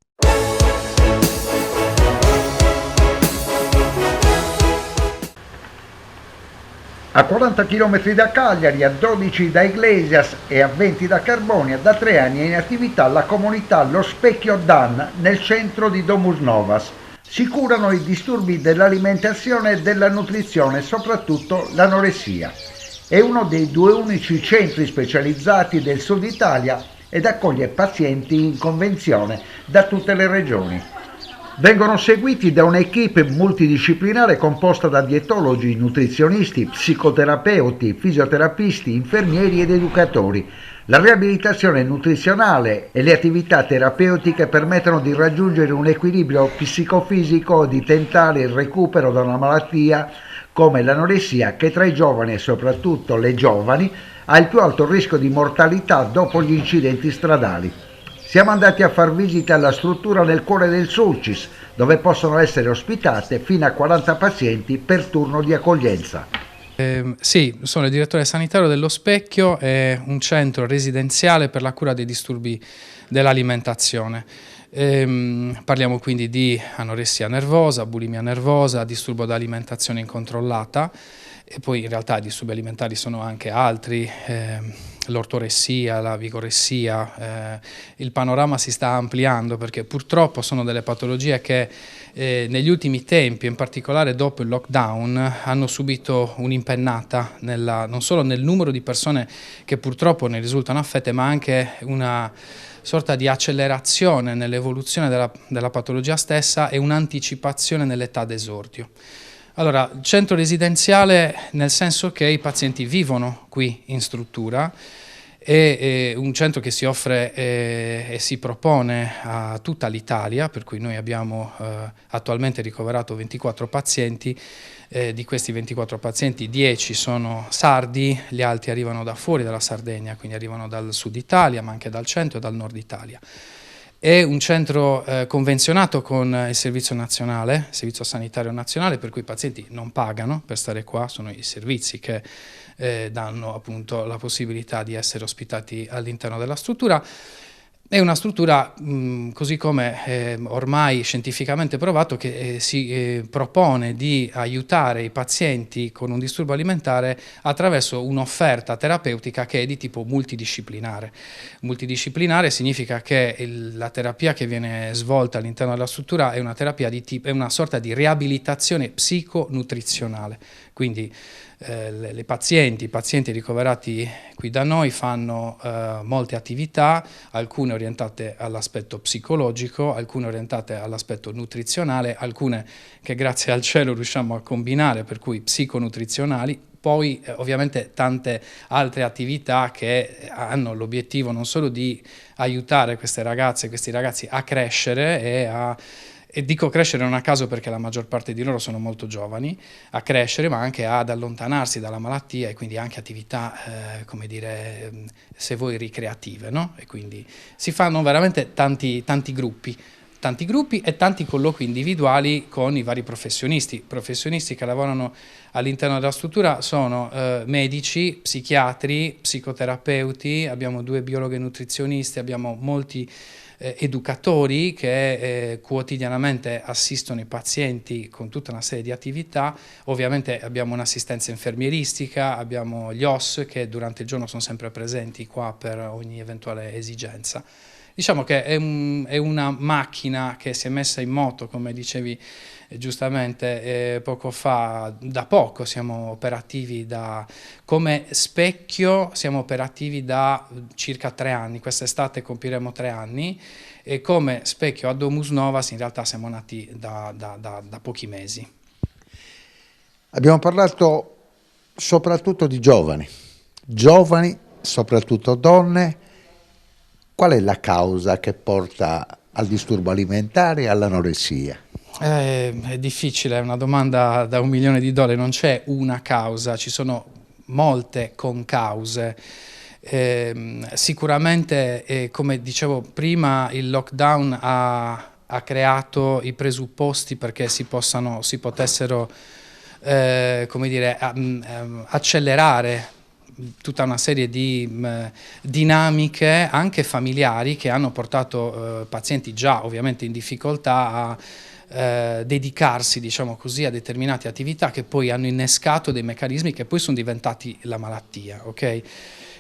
A 40 km da Cagliari, a 12 da Iglesias e a 20 da Carbonia, da 3 anni è in attività la comunità Lo Specchio Dan nel centro di Domus Novas. Si curano i disturbi dell'alimentazione e della nutrizione, soprattutto l'anoressia. È uno dei 2 unici centri specializzati del Sud Italia ed accoglie pazienti in convenzione da tutte le regioni. Vengono seguiti da un'equipe multidisciplinare composta da dietologi, nutrizionisti, psicoterapeuti, fisioterapisti, infermieri ed educatori. La riabilitazione nutrizionale e le attività terapeutiche permettono di raggiungere un equilibrio psicofisico e di tentare il recupero da una malattia come l'anoressia che tra i giovani e soprattutto le giovani ha il più alto rischio di mortalità dopo gli incidenti stradali. Siamo andati a far visita alla struttura nel cuore del Sulcis, dove possono essere ospitate fino a 40 pazienti per turno di accoglienza. Sì, sono il direttore sanitario dello Specchio, è un centro residenziale per la cura dei disturbi dell'alimentazione. Parliamo quindi di anoressia nervosa, bulimia nervosa, disturbo d'alimentazione incontrollata e poi in realtà i disturbi alimentari sono anche altri, l'ortoressia, la vigoressia. Il panorama si sta ampliando perché purtroppo sono delle patologie che negli ultimi tempi, in particolare dopo il lockdown, hanno subito un'impennata non solo nel numero di persone che purtroppo ne risultano affette, ma anche una sorta di accelerazione nell'evoluzione della patologia stessa e un'anticipazione nell'età d'esordio. Allora, centro residenziale nel senso che i pazienti vivono qui in struttura, è un centro che si offre e si propone a tutta l'Italia, per cui noi abbiamo attualmente ricoverato 24 pazienti, di questi 24 pazienti 10 sono sardi, gli altri arrivano da fuori dalla Sardegna, quindi arrivano dal sud Italia, ma anche dal centro e dal nord Italia. È un centro convenzionato con il Servizio Nazionale, Servizio Sanitario Nazionale, per cui i pazienti non pagano per stare qua, sono i servizi che danno appunto la possibilità di essere ospitati all'interno della struttura. È una struttura, così come ormai scientificamente provato, che si propone di aiutare i pazienti con un disturbo alimentare attraverso un'offerta terapeutica che è di tipo multidisciplinare. Multidisciplinare significa che la terapia che viene svolta all'interno della struttura è una terapia è una sorta di riabilitazione psiconutrizionale. Quindi i pazienti ricoverati qui da noi fanno molte attività, alcune orientate all'aspetto psicologico, alcune orientate all'aspetto nutrizionale, alcune che grazie al cielo riusciamo a combinare, per cui psiconutrizionali, poi ovviamente tante altre attività che hanno l'obiettivo non solo di aiutare queste ragazze e questi ragazzi a crescere e dico crescere non a caso perché la maggior parte di loro sono molto giovani, a crescere ma anche ad allontanarsi dalla malattia, e quindi anche attività, come dire, se vuoi ricreative, no? E quindi si fanno veramente tanti gruppi e tanti colloqui individuali con i vari professionisti che lavorano all'interno della struttura. Sono medici, psichiatri, psicoterapeuti, abbiamo 2 biologhe nutrizionisti, abbiamo molti educatori che quotidianamente assistono i pazienti con tutta una serie di attività. Ovviamente abbiamo un'assistenza infermieristica, abbiamo gli OS che durante il giorno sono sempre presenti qua per ogni eventuale esigenza. Diciamo che è una macchina che si è messa in moto, come dicevi giustamente poco fa. Da poco siamo operativi, come specchio siamo operativi da circa 3 anni, quest'estate compiremo 3 anni, e come specchio a Domus Novas in realtà siamo nati da pochi mesi. Abbiamo parlato soprattutto di giovani, soprattutto donne. Qual è la causa che porta al disturbo alimentare e all'anoressia? È difficile, è una domanda da $1 milione, non c'è una causa, ci sono molte concause. Sicuramente, come dicevo prima, il lockdown ha creato i presupposti perché si potessero come dire, accelerare tutta una serie di dinamiche anche familiari che hanno portato pazienti già ovviamente in difficoltà a dedicarsi, diciamo così, a determinate attività che poi hanno innescato dei meccanismi che poi sono diventati la malattia, ok?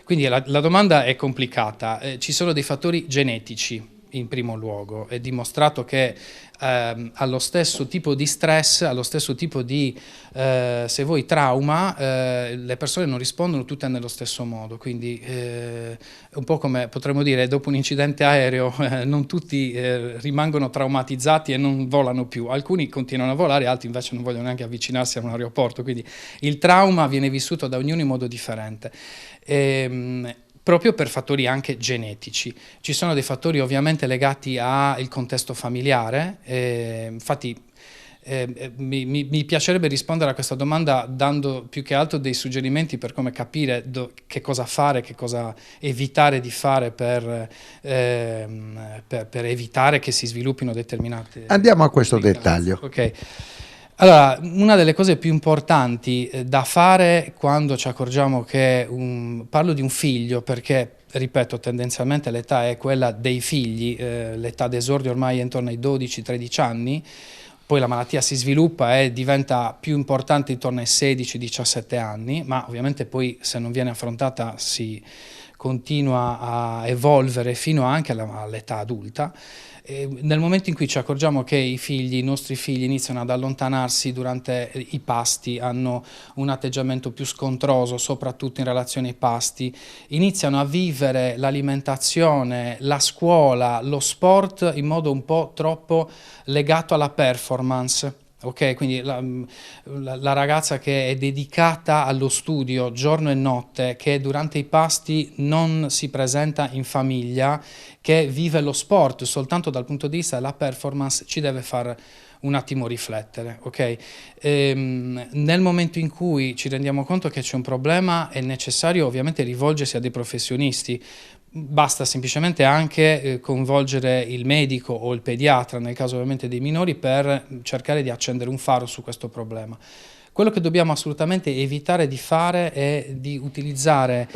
Quindi la domanda è complicata. Ci sono dei fattori genetici in primo luogo. È dimostrato che allo stesso tipo di stress, allo stesso tipo di, se vuoi, trauma, le persone non rispondono tutte nello stesso modo. Quindi un po' come potremmo dire, dopo un incidente aereo non tutti rimangono traumatizzati e non volano più. Alcuni continuano a volare, altri invece non vogliono neanche avvicinarsi a un aeroporto. Quindi il trauma viene vissuto da ognuno in modo differente. Proprio per fattori anche genetici. Ci sono dei fattori ovviamente legati al contesto familiare, infatti mi piacerebbe rispondere a questa domanda dando più che altro dei suggerimenti per come capire che cosa fare, che cosa evitare di fare per evitare che si sviluppino determinate... Andiamo a questo dettaglio. Ok. Allora, una delle cose più importanti da fare quando ci accorgiamo che parlo di un figlio perché, ripeto, tendenzialmente l'età è quella dei figli, l'età d'esordio ormai è intorno ai 12-13 anni, poi la malattia si sviluppa e diventa più importante intorno ai 16-17 anni, ma ovviamente poi se non viene affrontata si continua a evolvere fino anche all'età adulta. Nel momento in cui ci accorgiamo che i nostri figli iniziano ad allontanarsi durante i pasti, hanno un atteggiamento più scontroso, soprattutto in relazione ai pasti, iniziano a vivere l'alimentazione, la scuola, lo sport in modo un po' troppo legato alla performance. Ok, quindi la ragazza che è dedicata allo studio giorno e notte, che durante i pasti non si presenta in famiglia, che vive lo sport soltanto dal punto di vista della performance, ci deve far un attimo riflettere, ok? Nel momento in cui ci rendiamo conto che c'è un problema è necessario ovviamente rivolgersi a dei professionisti. Basta semplicemente anche coinvolgere il medico o il pediatra, nel caso ovviamente dei minori, per cercare di accendere un faro su questo problema. Quello che dobbiamo assolutamente evitare di fare è di utilizzare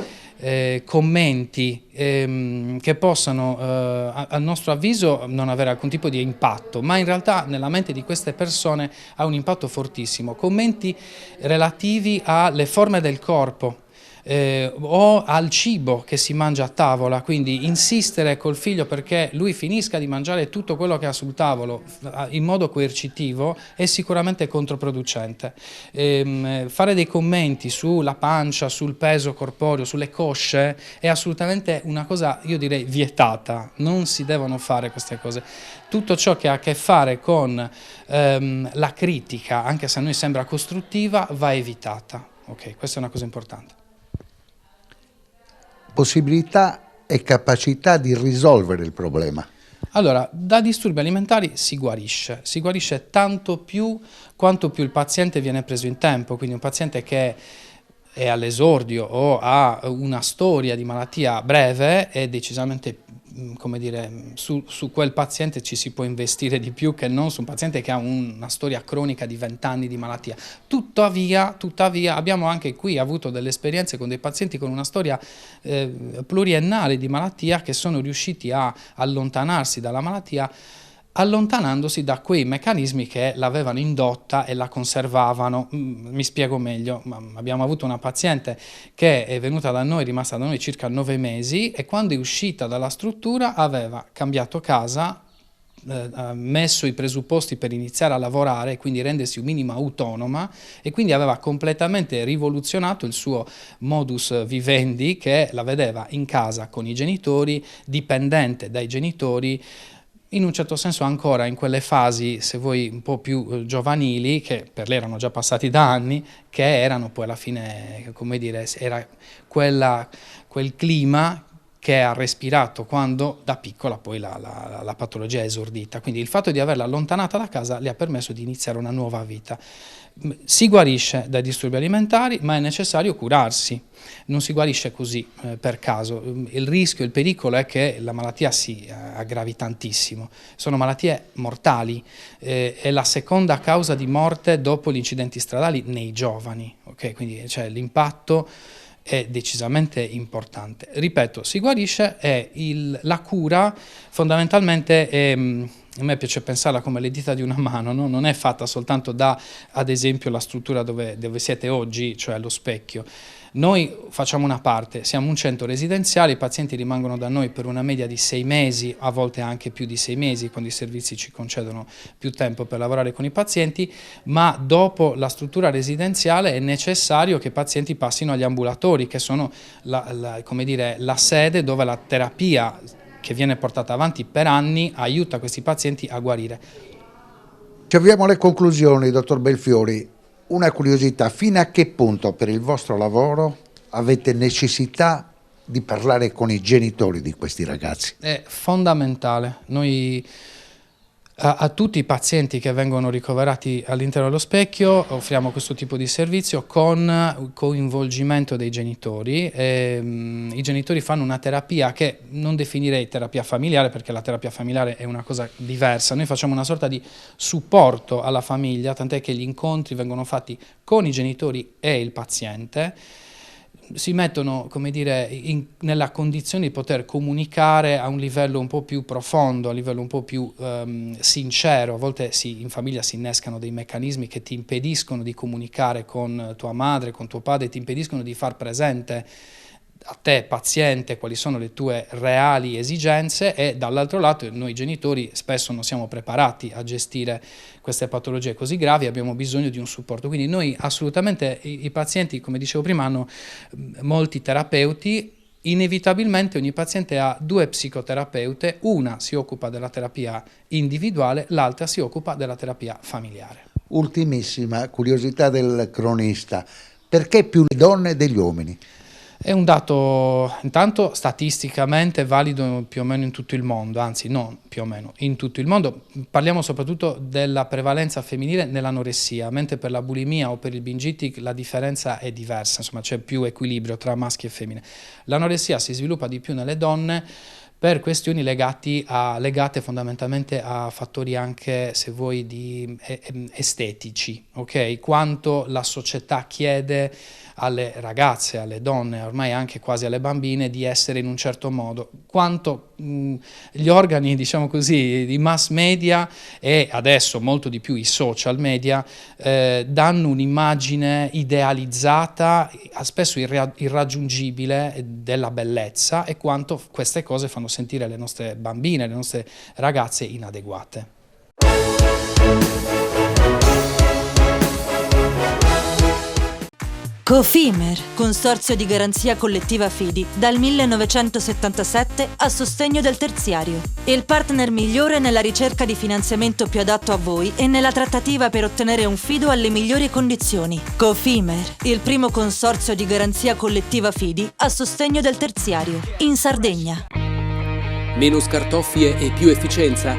commenti che possano, a nostro avviso, non avere alcun tipo di impatto, ma in realtà nella mente di queste persone ha un impatto fortissimo. Commenti relativi alle forme del corpo, o al cibo che si mangia a tavola, quindi insistere col figlio perché lui finisca di mangiare tutto quello che ha sul tavolo in modo coercitivo è sicuramente controproducente. Fare dei commenti sulla pancia, sul peso corporeo, sulle cosce è assolutamente una cosa, io direi, vietata. Non si devono fare queste cose. Tutto ciò che ha a che fare con la critica, anche se a noi sembra costruttiva, va evitata. Ok, questa è una cosa importante. Possibilità e capacità di risolvere il problema. Allora, da disturbi alimentari si guarisce tanto più quanto più il paziente viene preso in tempo, quindi un paziente che è all'esordio o ha una storia di malattia breve è decisamente, come dire, su quel paziente ci si può investire di più che non su un paziente che ha una storia cronica di 20 anni di malattia. Tuttavia abbiamo anche qui avuto delle esperienze con dei pazienti con una storia pluriennale di malattia che sono riusciti a allontanarsi dalla malattia allontanandosi da quei meccanismi che l'avevano indotta e la conservavano. Mi spiego meglio. Abbiamo avuto una paziente che è venuta da noi, è rimasta da noi circa 9 mesi e quando è uscita dalla struttura aveva cambiato casa, messo i presupposti per iniziare a lavorare, quindi rendersi un minimo autonoma e quindi aveva completamente rivoluzionato il suo modus vivendi che la vedeva in casa con i genitori, dipendente dai genitori, in un certo senso ancora in quelle fasi, se vuoi, un po' più giovanili, che per lei erano già passati da anni, che erano poi alla fine, come dire, era quel clima che ha respirato quando da piccola poi la patologia è esordita. Quindi il fatto di averla allontanata da casa le ha permesso di iniziare una nuova vita. Si guarisce dai disturbi alimentari, ma è necessario curarsi. Non si guarisce così per caso. Il rischio, il pericolo è che la malattia si aggravi tantissimo. Sono malattie mortali, è la seconda causa di morte dopo gli incidenti stradali nei giovani. Okay? Quindi cioè, l'impatto è decisamente importante. Ripeto, si guarisce e la cura fondamentalmente a me piace pensarla come le dita di una mano, no? Non è fatta soltanto da, ad esempio, la struttura dove siete oggi, cioè allo Specchio. Noi facciamo una parte, siamo un centro residenziale, i pazienti rimangono da noi per una media di 6 mesi, a volte anche più di 6 mesi, quando i servizi ci concedono più tempo per lavorare con i pazienti, ma dopo la struttura residenziale è necessario che i pazienti passino agli ambulatori, che sono come dire, la sede dove la terapia che viene portata avanti per anni aiuta questi pazienti a guarire. Ci avviamo alle conclusioni, dottor Belfiori. Una curiosità, fino a che punto per il vostro lavoro avete necessità di parlare con i genitori di questi ragazzi? È fondamentale. Noi a tutti i pazienti che vengono ricoverati all'interno dello Specchio offriamo questo tipo di servizio con coinvolgimento dei genitori. I genitori fanno una terapia che non definirei terapia familiare, perché la terapia familiare è una cosa diversa. Noi facciamo una sorta di supporto alla famiglia, tant'è che gli incontri vengono fatti con i genitori e il paziente. Si mettono, come dire, nella condizione di poter comunicare a un livello un po' più profondo, a livello un po' più sincero. A volte in famiglia si innescano dei meccanismi che ti impediscono di comunicare con tua madre, con tuo padre, ti impediscono di far presente a te, paziente, quali sono le tue reali esigenze e dall'altro lato noi genitori spesso non siamo preparati a gestire queste patologie così gravi, abbiamo bisogno di un supporto. Quindi noi assolutamente, i pazienti, come dicevo prima, hanno molti terapeuti, inevitabilmente ogni paziente ha 2 psicoterapeute, una si occupa della terapia individuale, l'altra si occupa della terapia familiare. Ultimissima curiosità del cronista, perché più le donne degli uomini? È un dato intanto statisticamente valido più o meno in tutto il mondo, anzi non più o meno, in tutto il mondo. Parliamo soprattutto della prevalenza femminile nell'anoressia, mentre per la bulimia o per il binge eating la differenza è diversa, insomma c'è più equilibrio tra maschi e femmine. L'anoressia si sviluppa di più nelle donne per questioni legate fondamentalmente a fattori anche, se vuoi, estetici, ok? Quanto la società chiede alle ragazze, alle donne, ormai anche quasi alle bambine, di essere in un certo modo, quanto gli organi, diciamo così, di mass media e adesso molto di più i social media danno un'immagine idealizzata, spesso irraggiungibile, della bellezza, e quanto queste cose fanno sentire le nostre bambine, le nostre ragazze inadeguate. Cofimer, consorzio di garanzia collettiva Fidi, dal 1977 a sostegno del terziario. Il partner migliore nella ricerca di finanziamento più adatto a voi e nella trattativa per ottenere un fido alle migliori condizioni. Cofimer, il primo consorzio di garanzia collettiva Fidi a sostegno del terziario, in Sardegna. Meno scartoffie e più efficienza?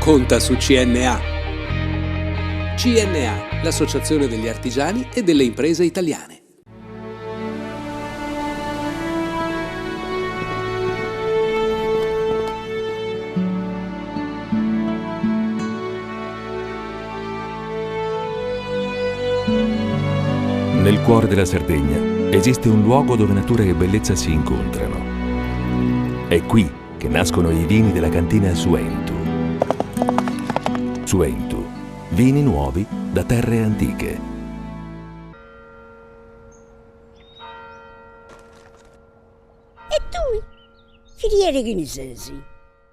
Conta su CNA. CNA, l'associazione degli artigiani e delle imprese italiane. Nel cuore della Sardegna esiste un luogo dove natura e bellezza si incontrano. È qui che nascono i vini della cantina Suentu. Suentu, vini nuovi da terre antiche. E tu? Filiere guinisesi.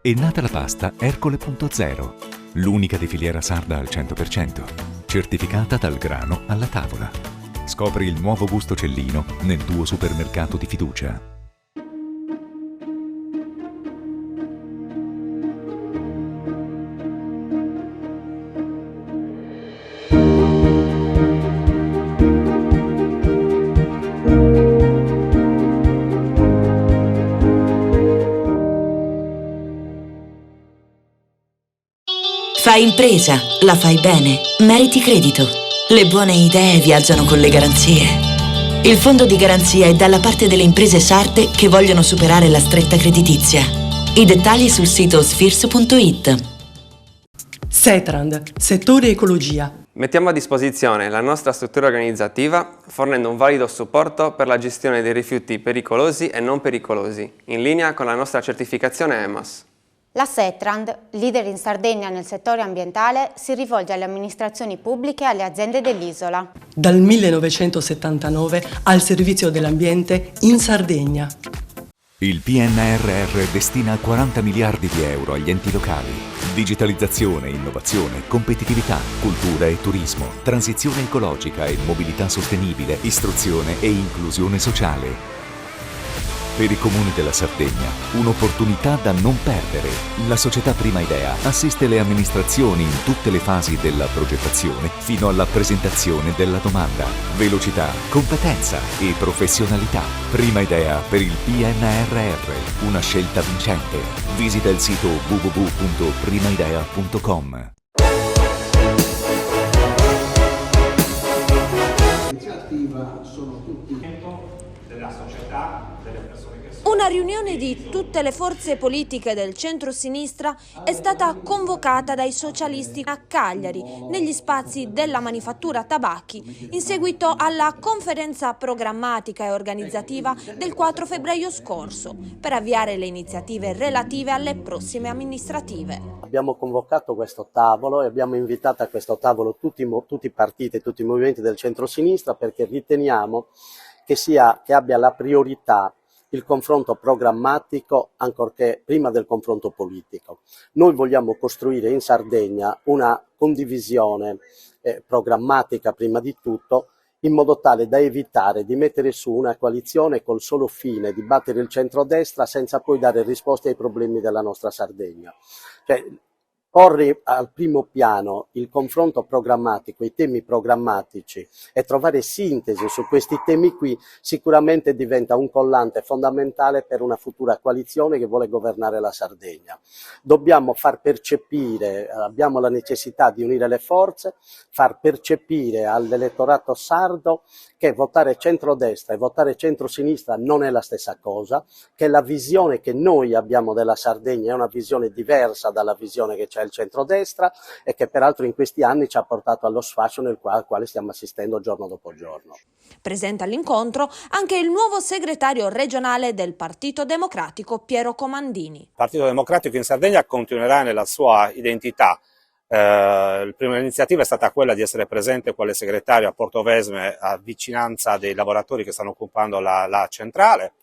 È nata la pasta Ercole.0, l'unica di filiera sarda al 100%, certificata dal grano alla tavola. Scopri il nuovo gusto Cellino nel tuo supermercato di fiducia. Fai impresa, la fai bene, meriti credito. Le buone idee viaggiano con le garanzie. Il fondo di garanzia è dalla parte delle imprese sarde che vogliono superare la stretta creditizia. I dettagli sul sito sfirso.it. Setrand, settore ecologia. Mettiamo a disposizione la nostra struttura organizzativa fornendo un valido supporto per la gestione dei rifiuti pericolosi e non pericolosi, in linea con la nostra certificazione EMAS. La Setrand, leader in Sardegna nel settore ambientale, si rivolge alle amministrazioni pubbliche e alle aziende dell'isola. Dal 1979 al servizio dell'ambiente in Sardegna. Il PNRR destina 40 miliardi di euro agli enti locali. Digitalizzazione, innovazione, competitività, cultura e turismo, transizione ecologica e mobilità sostenibile, istruzione e inclusione sociale. Per i comuni della Sardegna, un'opportunità da non perdere. La società Prima Idea assiste le amministrazioni in tutte le fasi della progettazione fino alla presentazione della domanda. Velocità, competenza e professionalità. Prima Idea per il PNRR, una scelta vincente. Visita il sito www.primaidea.com. Sono tutti della società, delle persone che sono. Una riunione di tutte le forze politiche del centro-sinistra è stata convocata dai socialisti a Cagliari, negli spazi della Manifattura Tabacchi, in seguito alla conferenza programmatica e organizzativa del 4 febbraio scorso, per avviare le iniziative relative alle prossime amministrative. Abbiamo convocato questo tavolo e abbiamo invitato a questo tavolo tutti i partiti e tutti i movimenti del centro-sinistra perché riteniamo che abbia la priorità il confronto programmatico ancorché prima del confronto politico. Noi vogliamo costruire in Sardegna una condivisione programmatica prima di tutto, in modo tale da evitare di mettere su una coalizione col solo fine di battere il centrodestra senza poi dare risposte ai problemi della nostra Sardegna. Cioè, porre al primo piano il confronto programmatico, i temi programmatici e trovare sintesi su questi temi qui sicuramente diventa un collante fondamentale per una futura coalizione che vuole governare la Sardegna. Dobbiamo far percepire, abbiamo la necessità di unire le forze, far percepire all'elettorato sardo che votare centrodestra e votare centrosinistra non è la stessa cosa, che la visione che noi abbiamo della Sardegna è una visione diversa dalla visione che c'è il centrodestra e che peraltro in questi anni ci ha portato allo sfascio al quale stiamo assistendo giorno dopo giorno. Presente all'incontro anche il nuovo segretario regionale del Partito Democratico Piero Comandini. Il Partito Democratico in Sardegna continuerà nella sua identità. La prima iniziativa è stata quella di essere presente quale segretario a Portovesme a vicinanza dei lavoratori che stanno occupando la centrale,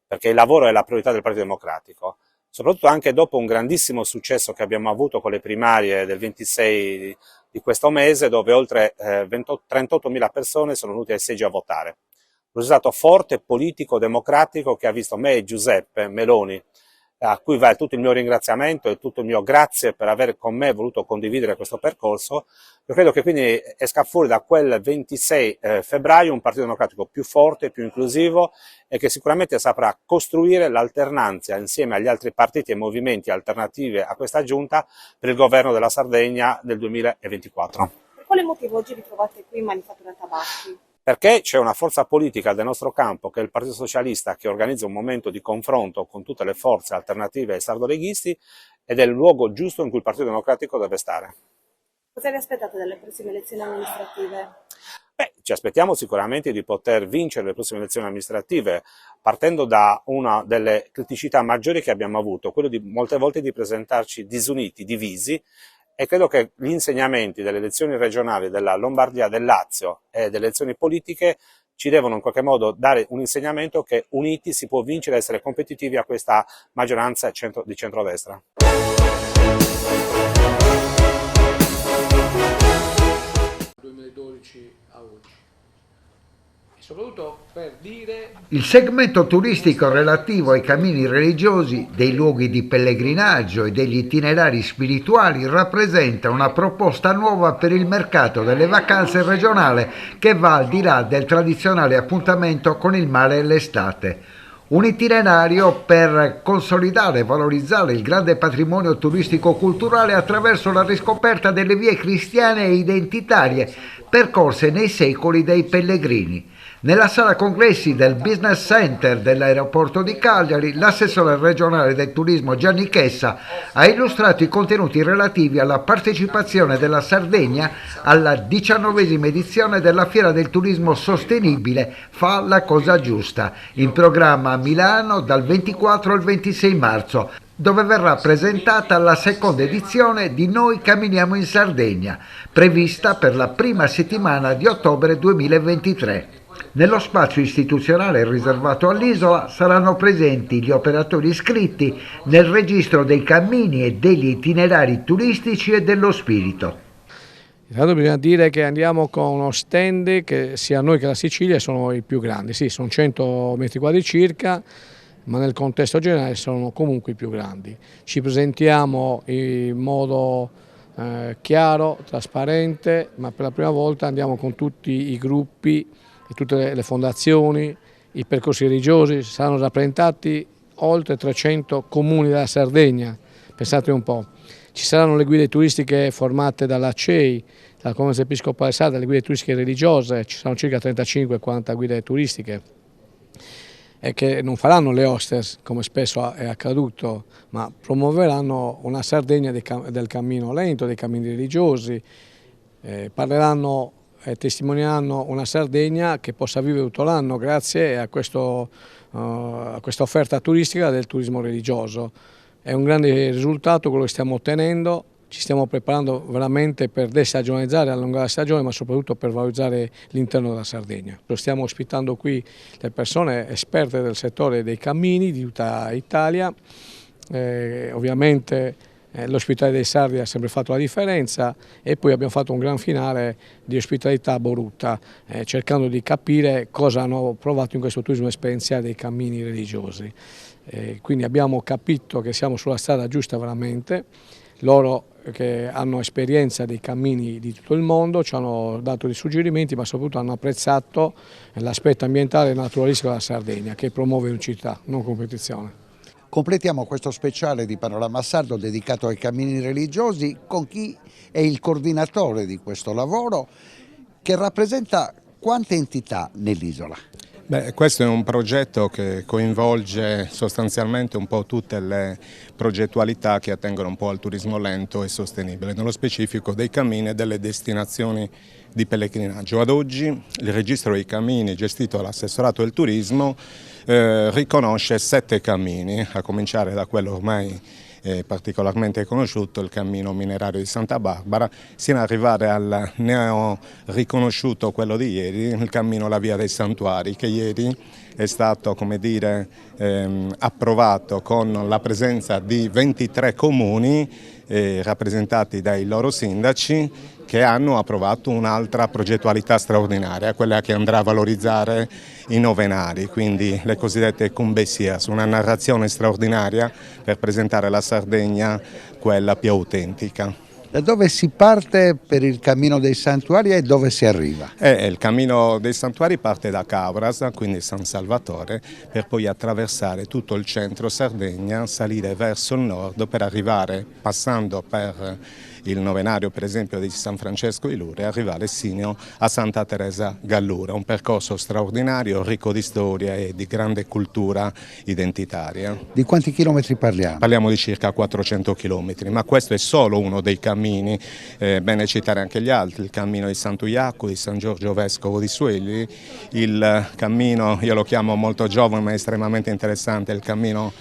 perché il lavoro è la priorità del Partito Democratico, soprattutto anche dopo un grandissimo successo che abbiamo avuto con le primarie del 26 di questo mese, dove oltre 38.000 persone sono venute ai seggi a votare. Un risultato forte, politico, democratico, che ha visto me e Giuseppe Meloni, a cui va tutto il mio ringraziamento e tutto il mio grazie per aver con me voluto condividere questo percorso. Io credo che quindi esca fuori da quel 26 febbraio un Partito Democratico più forte, più inclusivo e che sicuramente saprà costruire l'alternanza insieme agli altri partiti e movimenti alternativi a questa giunta per il governo della Sardegna del 2024. Per quale motivo oggi vi trovate qui in Manifattura Tabacchi? Perché c'è una forza politica del nostro campo, che è il Partito Socialista, che organizza un momento di confronto con tutte le forze alternative ai sardoleghisti ed è il luogo giusto in cui il Partito Democratico deve stare. Cosa vi aspettate dalle prossime elezioni amministrative? Ci aspettiamo sicuramente di poter vincere le prossime elezioni amministrative partendo da una delle criticità maggiori che abbiamo avuto, quello di molte volte di presentarci disuniti, divisi, e credo che gli insegnamenti delle elezioni regionali della Lombardia, del Lazio e delle elezioni politiche ci devono in qualche modo dare un insegnamento che uniti si può vincere e essere competitivi a questa maggioranza di centrodestra. Il segmento turistico relativo ai cammini religiosi, dei luoghi di pellegrinaggio e degli itinerari spirituali rappresenta una proposta nuova per il mercato delle vacanze regionale che va al di là del tradizionale appuntamento con il mare e l'estate. Un itinerario per consolidare e valorizzare il grande patrimonio turistico-culturale attraverso la riscoperta delle vie cristiane e identitarie percorse nei secoli dai pellegrini. Nella sala congressi del Business Center dell'aeroporto di Cagliari, l'assessore regionale del turismo Gianni Chessa ha illustrato i contenuti relativi alla partecipazione della Sardegna alla 19ª edizione della Fiera del Turismo Sostenibile Fa la Cosa Giusta, in programma a Milano dal 24 al 26 marzo, dove verrà presentata la seconda edizione di Noi Camminiamo in Sardegna, prevista per la prima settimana di ottobre 2023. Nello spazio istituzionale riservato all'isola saranno presenti gli operatori iscritti nel registro dei cammini e degli itinerari turistici e dello spirito. Intanto bisogna dire che andiamo con uno stand che sia noi che la Sicilia sono i più grandi, sì, sono 100 metri quadri circa, ma nel contesto generale sono comunque i più grandi. Ci presentiamo in modo chiaro, trasparente, ma per la prima volta andiamo con tutti i gruppi e tutte le fondazioni, i percorsi religiosi. Saranno rappresentati oltre 300 comuni della Sardegna, pensate un po'. Ci saranno le guide turistiche formate dalla CEI, dalla Conferenza Episcopale Sarda, le guide turistiche religiose, ci saranno circa 35-40 guide turistiche, e che non faranno le hostess come spesso è accaduto, ma promuoveranno una Sardegna del cammino lento, dei cammini religiosi, parleranno e testimonieranno una Sardegna che possa vivere tutto l'anno grazie a questa offerta turistica del turismo religioso. È un grande risultato quello che stiamo ottenendo, ci stiamo preparando veramente per destagionalizzare, allungare la stagione, ma soprattutto per valorizzare l'interno della Sardegna. Stiamo ospitando qui le persone esperte del settore dei cammini di tutta Italia, ovviamente l'ospitalità dei sardi ha sempre fatto la differenza, e poi abbiamo fatto un gran finale di ospitalità a Borutta, cercando di capire cosa hanno provato in questo turismo esperienziale dei cammini religiosi. Quindi abbiamo capito che siamo sulla strada giusta veramente. Loro che hanno esperienza dei cammini di tutto il mondo, ci hanno dato dei suggerimenti, ma soprattutto hanno apprezzato l'aspetto ambientale e naturalistico della Sardegna, che promuove unicità, non competizione. Completiamo questo speciale di Panorama Sardo dedicato ai cammini religiosi con chi è il coordinatore di questo lavoro, che rappresenta quante entità nell'isola? Beh, questo è un progetto che coinvolge sostanzialmente un po' tutte le progettualità che attengono un po' al turismo lento e sostenibile, nello specifico dei cammini e delle destinazioni di pellegrinaggio. Ad oggi il registro dei cammini gestito dall'assessorato del turismo riconosce 7 cammini, a cominciare da quello ormai particolarmente conosciuto, il cammino minerario di Santa Barbara, sino ad arrivare al neo riconosciuto quello di ieri, il cammino La Via dei Santuari, che ieri è stato, come dire, approvato con la presenza di 23 comuni rappresentati dai loro sindaci, che hanno approvato un'altra progettualità straordinaria, quella che andrà a valorizzare i novenari, quindi le cosiddette cumbesias, una narrazione straordinaria per presentare la Sardegna quella più autentica. Da dove si parte per il Cammino dei Santuari e dove si arriva? Il Cammino dei Santuari parte da Cabras, quindi San Salvatore, per poi attraversare tutto il centro Sardegna, salire verso il nord per arrivare, passando per il novenario per esempio di San Francesco di Lure, arrivare sino a Santa Teresa Gallura, un percorso straordinario, ricco di storia e di grande cultura identitaria. Di quanti chilometri parliamo? Parliamo di circa 400 chilometri, ma questo è solo uno dei cammini, bene citare anche gli altri, il cammino di Sant'Uiaco, di San Giorgio Vescovo di Suelli, il cammino, io lo chiamo molto giovane ma estremamente interessante, il cammino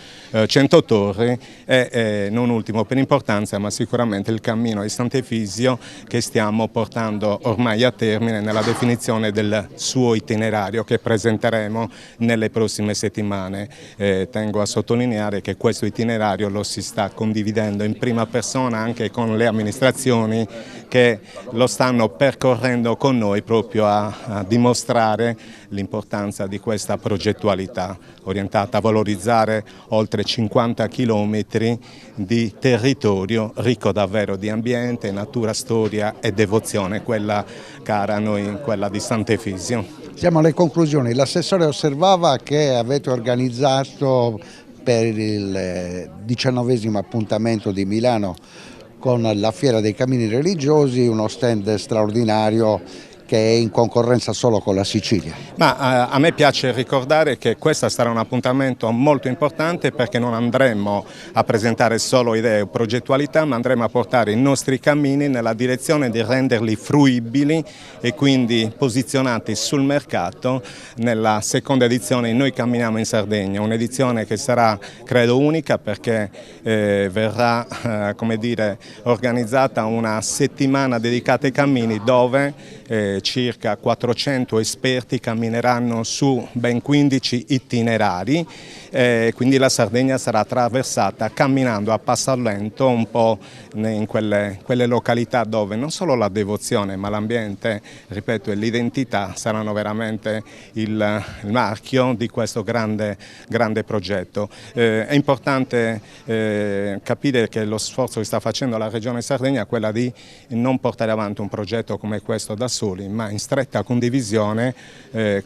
100 Torri e non ultimo per importanza ma sicuramente il cammino di Sant'Efisio, che stiamo portando ormai a termine nella definizione del suo itinerario che presenteremo nelle prossime settimane. Tengo a sottolineare che questo itinerario lo si sta condividendo in prima persona anche con le amministrazioni che lo stanno percorrendo con noi proprio a dimostrare l'importanza di questa progettualità orientata a valorizzare oltre 50 chilometri di territorio ricco davvero di ambiente, natura, storia e devozione, quella cara a noi, quella di Sant'Efisio. Siamo alle conclusioni. L'assessore osservava che avete organizzato per il 19° appuntamento di Milano con la Fiera dei Cammini Religiosi uno stand straordinario che è in concorrenza solo con la Sicilia. Ma a me piace ricordare che questo sarà un appuntamento molto importante, perché non andremo a presentare solo idee o progettualità, ma andremo a portare i nostri cammini nella direzione di renderli fruibili e quindi posizionati sul mercato. Nella seconda edizione Noi camminiamo in Sardegna, un'edizione che sarà credo unica, perché verrà come dire, organizzata una settimana dedicata ai cammini dove circa 400 esperti cammineranno su ben 15 itinerari, quindi la Sardegna sarà attraversata camminando a passo lento un po' in quelle località dove non solo la devozione ma l'ambiente, ripeto, e l'identità saranno veramente il marchio di questo grande progetto. È importante capire che lo sforzo che sta facendo la Regione Sardegna è quella di non portare avanti un progetto come questo da soli, ma in stretta condivisione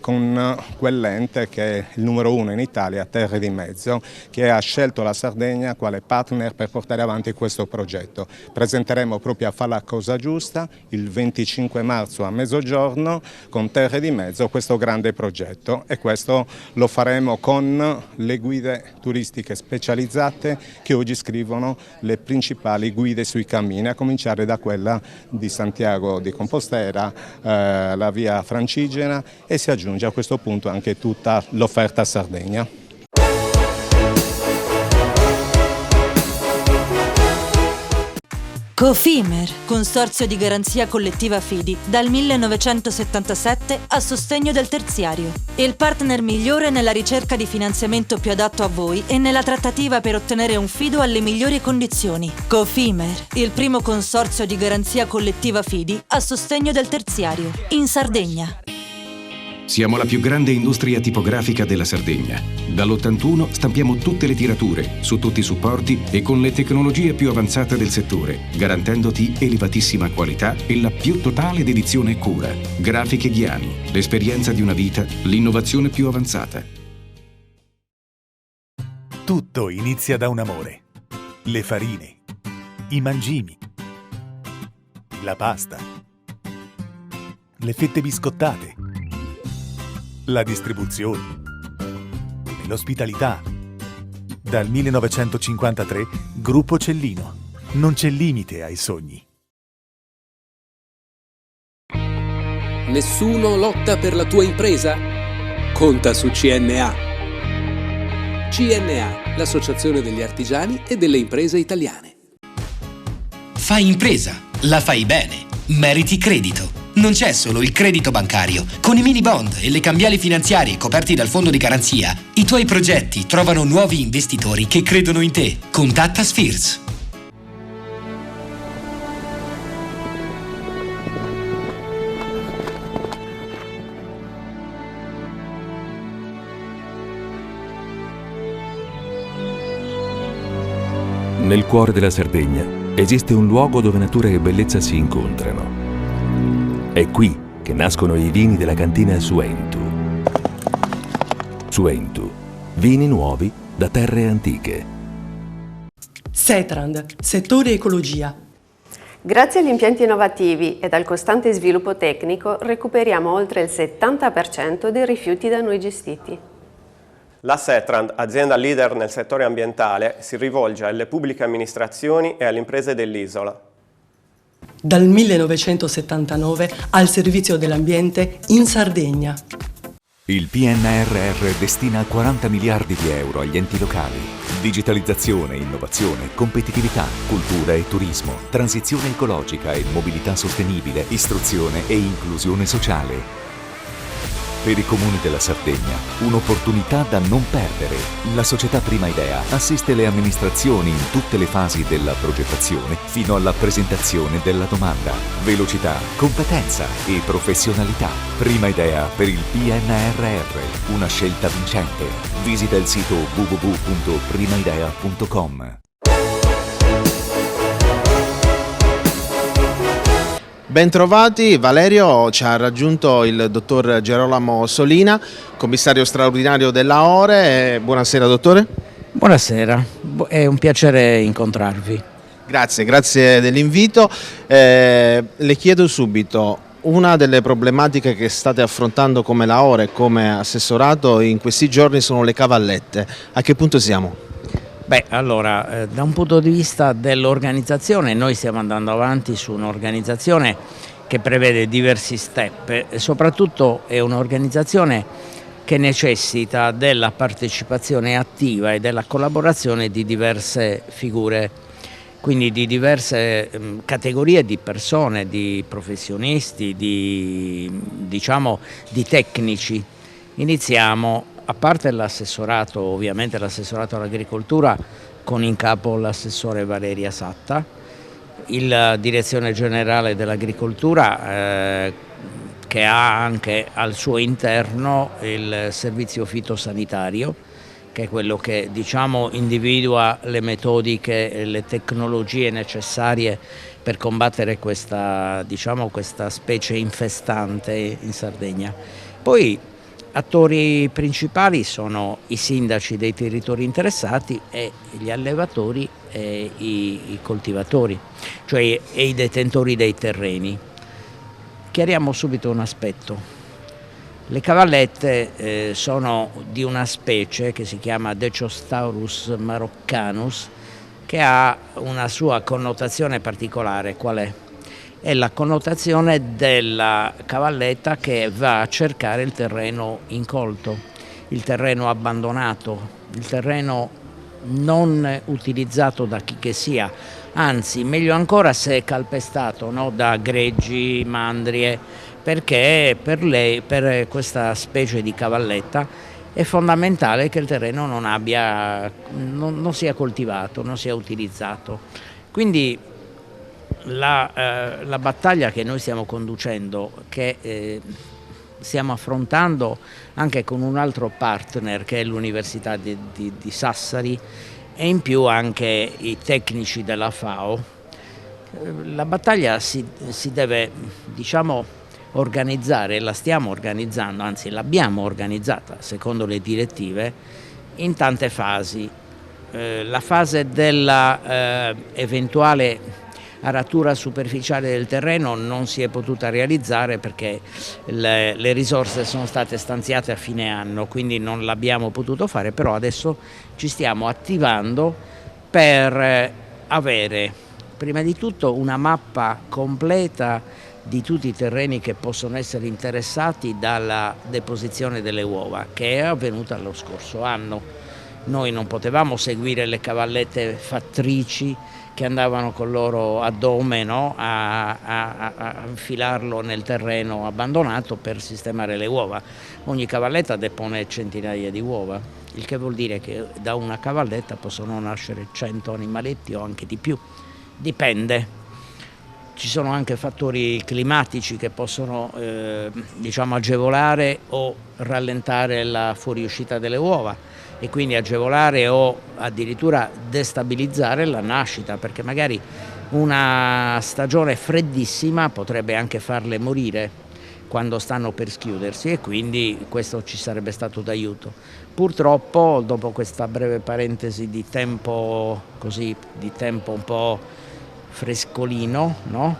con quell'ente che è il numero 1 in Italia, Terre di Mezzo, che ha scelto la Sardegna quale partner per portare avanti questo progetto. Presenteremo proprio a Fa la Cosa Giusta il 25 marzo a mezzogiorno con Terre di Mezzo questo grande progetto, e questo lo faremo con le guide turistiche specializzate che oggi scrivono le principali guide sui cammini, a cominciare da quella di Santiago di Compostela, la via Francigena, e si aggiunge a questo punto anche tutta l'offerta Sardegna. Cofimer, consorzio di garanzia collettiva Fidi, dal 1977 a sostegno del terziario. Il partner migliore nella ricerca di finanziamento più adatto a voi e nella trattativa per ottenere un fido alle migliori condizioni. Cofimer, il primo consorzio di garanzia collettiva Fidi a sostegno del terziario, in Sardegna. Siamo la più grande industria tipografica della Sardegna. Dall'81 stampiamo tutte le tirature, su tutti i supporti e con le tecnologie più avanzate del settore, garantendoti elevatissima qualità e la più totale dedizione e cura. Grafiche Ghiani, l'esperienza di una vita, l'innovazione più avanzata. Tutto inizia da un amore. Le farine, i mangimi, la pasta, le fette biscottate, la distribuzione e l'ospitalità. Dal 1953, Gruppo Cellino. Non c'è limite ai sogni. Nessuno lotta per la tua impresa? Conta su CNA. CNA, l'associazione degli artigiani e delle imprese italiane. Fai impresa, la fai bene. Meriti credito. Non c'è solo il credito bancario. Con i mini bond e le cambiali finanziarie coperti dal fondo di garanzia, i tuoi progetti trovano nuovi investitori che credono in te. Contatta Spheres. Nel cuore della Sardegna esiste un luogo dove natura e bellezza si incontrano. È qui che nascono i vini della cantina Suentu. Suentu, vini nuovi da terre antiche. Setrand, settore ecologia. Grazie agli impianti innovativi ed al costante sviluppo tecnico recuperiamo oltre il 70% dei rifiuti da noi gestiti. La Setrand, azienda leader nel settore ambientale, si rivolge alle pubbliche amministrazioni e alle imprese dell'isola. Dal 1979 al servizio dell'ambiente in Sardegna. Il PNRR destina 40 miliardi di euro agli enti locali. Digitalizzazione, innovazione, competitività, cultura e turismo, transizione ecologica e mobilità sostenibile, istruzione e inclusione sociale. Per i comuni della Sardegna, un'opportunità da non perdere. La società Prima Idea assiste le amministrazioni in tutte le fasi della progettazione fino alla presentazione della domanda. Velocità, competenza e professionalità. Prima Idea per il PNRR, una scelta vincente. Visita il sito www.primaidea.com. Bentrovati, Valerio, ci ha raggiunto il dottor Gerolamo Solina, commissario straordinario della ORE. Buonasera dottore. Buonasera, è un piacere incontrarvi. Grazie dell'invito. Le chiedo subito, una delle problematiche che state affrontando come la ORE e come assessorato in questi giorni sono le cavallette. A che punto siamo? Beh, allora, da un punto di vista dell'organizzazione, noi stiamo andando avanti su un'organizzazione che prevede diversi step e soprattutto è un'organizzazione che necessita della partecipazione attiva e della collaborazione di diverse figure, quindi di diverse categorie di persone, di professionisti, di tecnici. Iniziamo, a parte l'assessorato, ovviamente l'assessorato all'agricoltura con in capo l'assessore Valeria Satta, la direzione generale dell'agricoltura che ha anche al suo interno il servizio fitosanitario, che è quello che individua le metodiche e le tecnologie necessarie per combattere questa specie infestante in Sardegna. Poi attori principali sono i sindaci dei territori interessati e gli allevatori e i coltivatori, cioè i detentori dei terreni. Chiariamo subito un aspetto. Le cavallette sono di una specie che si chiama Dechostaurus maroccanus, che ha una sua connotazione particolare. Qual è? È la connotazione della cavalletta che va a cercare il terreno incolto, il terreno abbandonato, il terreno non utilizzato da chi che sia, anzi meglio ancora se è calpestato, no? Da greggi, mandrie, perché per questa specie di cavalletta è fondamentale che il terreno non sia coltivato, non sia utilizzato. Quindi la battaglia che noi stiamo conducendo, che stiamo affrontando anche con un altro partner che è l'Università di Sassari e in più anche i tecnici della FAO. La battaglia si deve, diciamo, organizzare, la stiamo organizzando, anzi l'abbiamo organizzata secondo le direttive in tante fasi. La fase della eventuale aratura superficiale del terreno non si è potuta realizzare perché le risorse sono state stanziate a fine anno, quindi non l'abbiamo potuto fare, però adesso ci stiamo attivando per avere prima di tutto una mappa completa di tutti i terreni che possono essere interessati dalla deposizione delle uova, che è avvenuta lo scorso anno. Noi non potevamo seguire le cavallette fattrici che andavano col loro addome, no, a infilarlo nel terreno abbandonato per sistemare le uova. Ogni cavalletta depone centinaia di uova, il che vuol dire che da una cavalletta possono nascere 100 animaletti o anche di più, dipende. Ci sono anche fattori climatici che possono diciamo agevolare o rallentare la fuoriuscita delle uova e quindi agevolare o addirittura destabilizzare la nascita, perché magari una stagione freddissima potrebbe anche farle morire quando stanno per schiudersi, e quindi questo ci sarebbe stato d'aiuto. Purtroppo, dopo questa breve parentesi di tempo, così, di tempo un po' frescolino, no?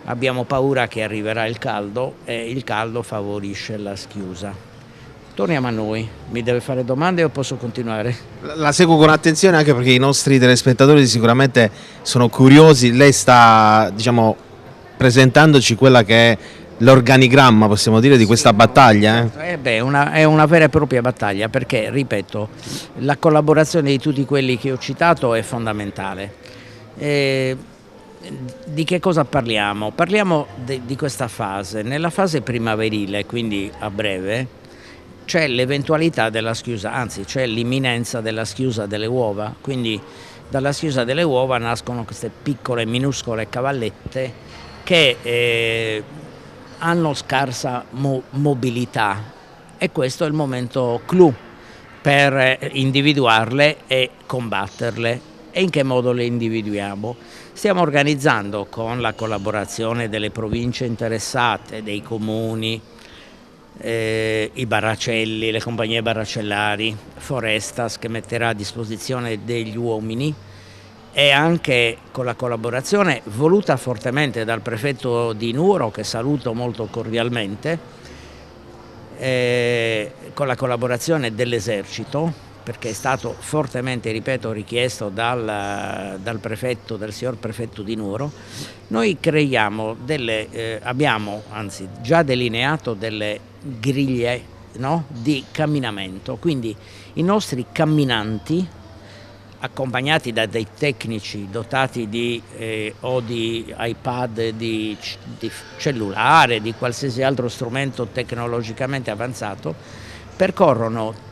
Abbiamo paura che arriverà il caldo e il caldo favorisce la schiusa. Torniamo a noi. Mi deve fare domande o posso continuare? La seguo con attenzione anche perché i nostri telespettatori sicuramente sono curiosi. Lei sta, diciamo, presentandoci quella che è l'organigramma, possiamo dire, di questa battaglia. È una vera e propria battaglia perché, ripeto, la collaborazione di tutti quelli che ho citato è fondamentale. Di che cosa parliamo? Parliamo di questa fase. Nella fase primaverile, quindi a breve, c'è l'eventualità della schiusa, anzi c'è l'imminenza della schiusa delle uova, quindi dalla schiusa delle uova nascono queste piccole minuscole cavallette che hanno scarsa mobilità, e questo è il momento clou per individuarle e combatterle. E in che modo le individuiamo? Stiamo organizzando, con la collaborazione delle province interessate, dei comuni, i barracelli, le compagnie barracellari, Forestas che metterà a disposizione degli uomini, e anche con la collaborazione voluta fortemente dal prefetto di Nuoro, che saluto molto cordialmente, con la collaborazione dell'esercito, perché è stato fortemente, ripeto, richiesto dal signor prefetto di Nuoro. Noi creiamo abbiamo anzi già delineato delle griglie, no, di camminamento, quindi i nostri camminanti, accompagnati da dei tecnici dotati di iPad, di cellulare, di qualsiasi altro strumento tecnologicamente avanzato, percorrono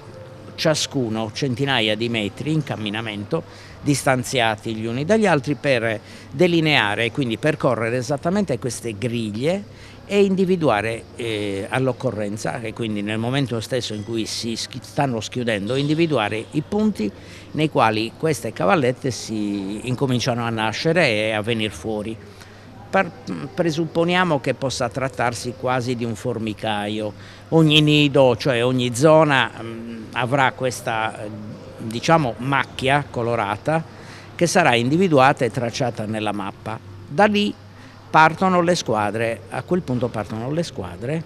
ciascuno centinaia di metri in camminamento, distanziati gli uni dagli altri, per delineare e quindi percorrere esattamente queste griglie e individuare all'occorrenza, e quindi nel momento stesso in cui si stanno schiudendo, individuare i punti nei quali queste cavallette si incominciano a nascere e a venire fuori. Presupponiamo che possa trattarsi quasi di un formicaio. Ogni nido, cioè ogni zona, avrà questa, diciamo, macchia colorata che sarà individuata e tracciata nella mappa. Da lì partono le squadre, a quel punto partono le squadre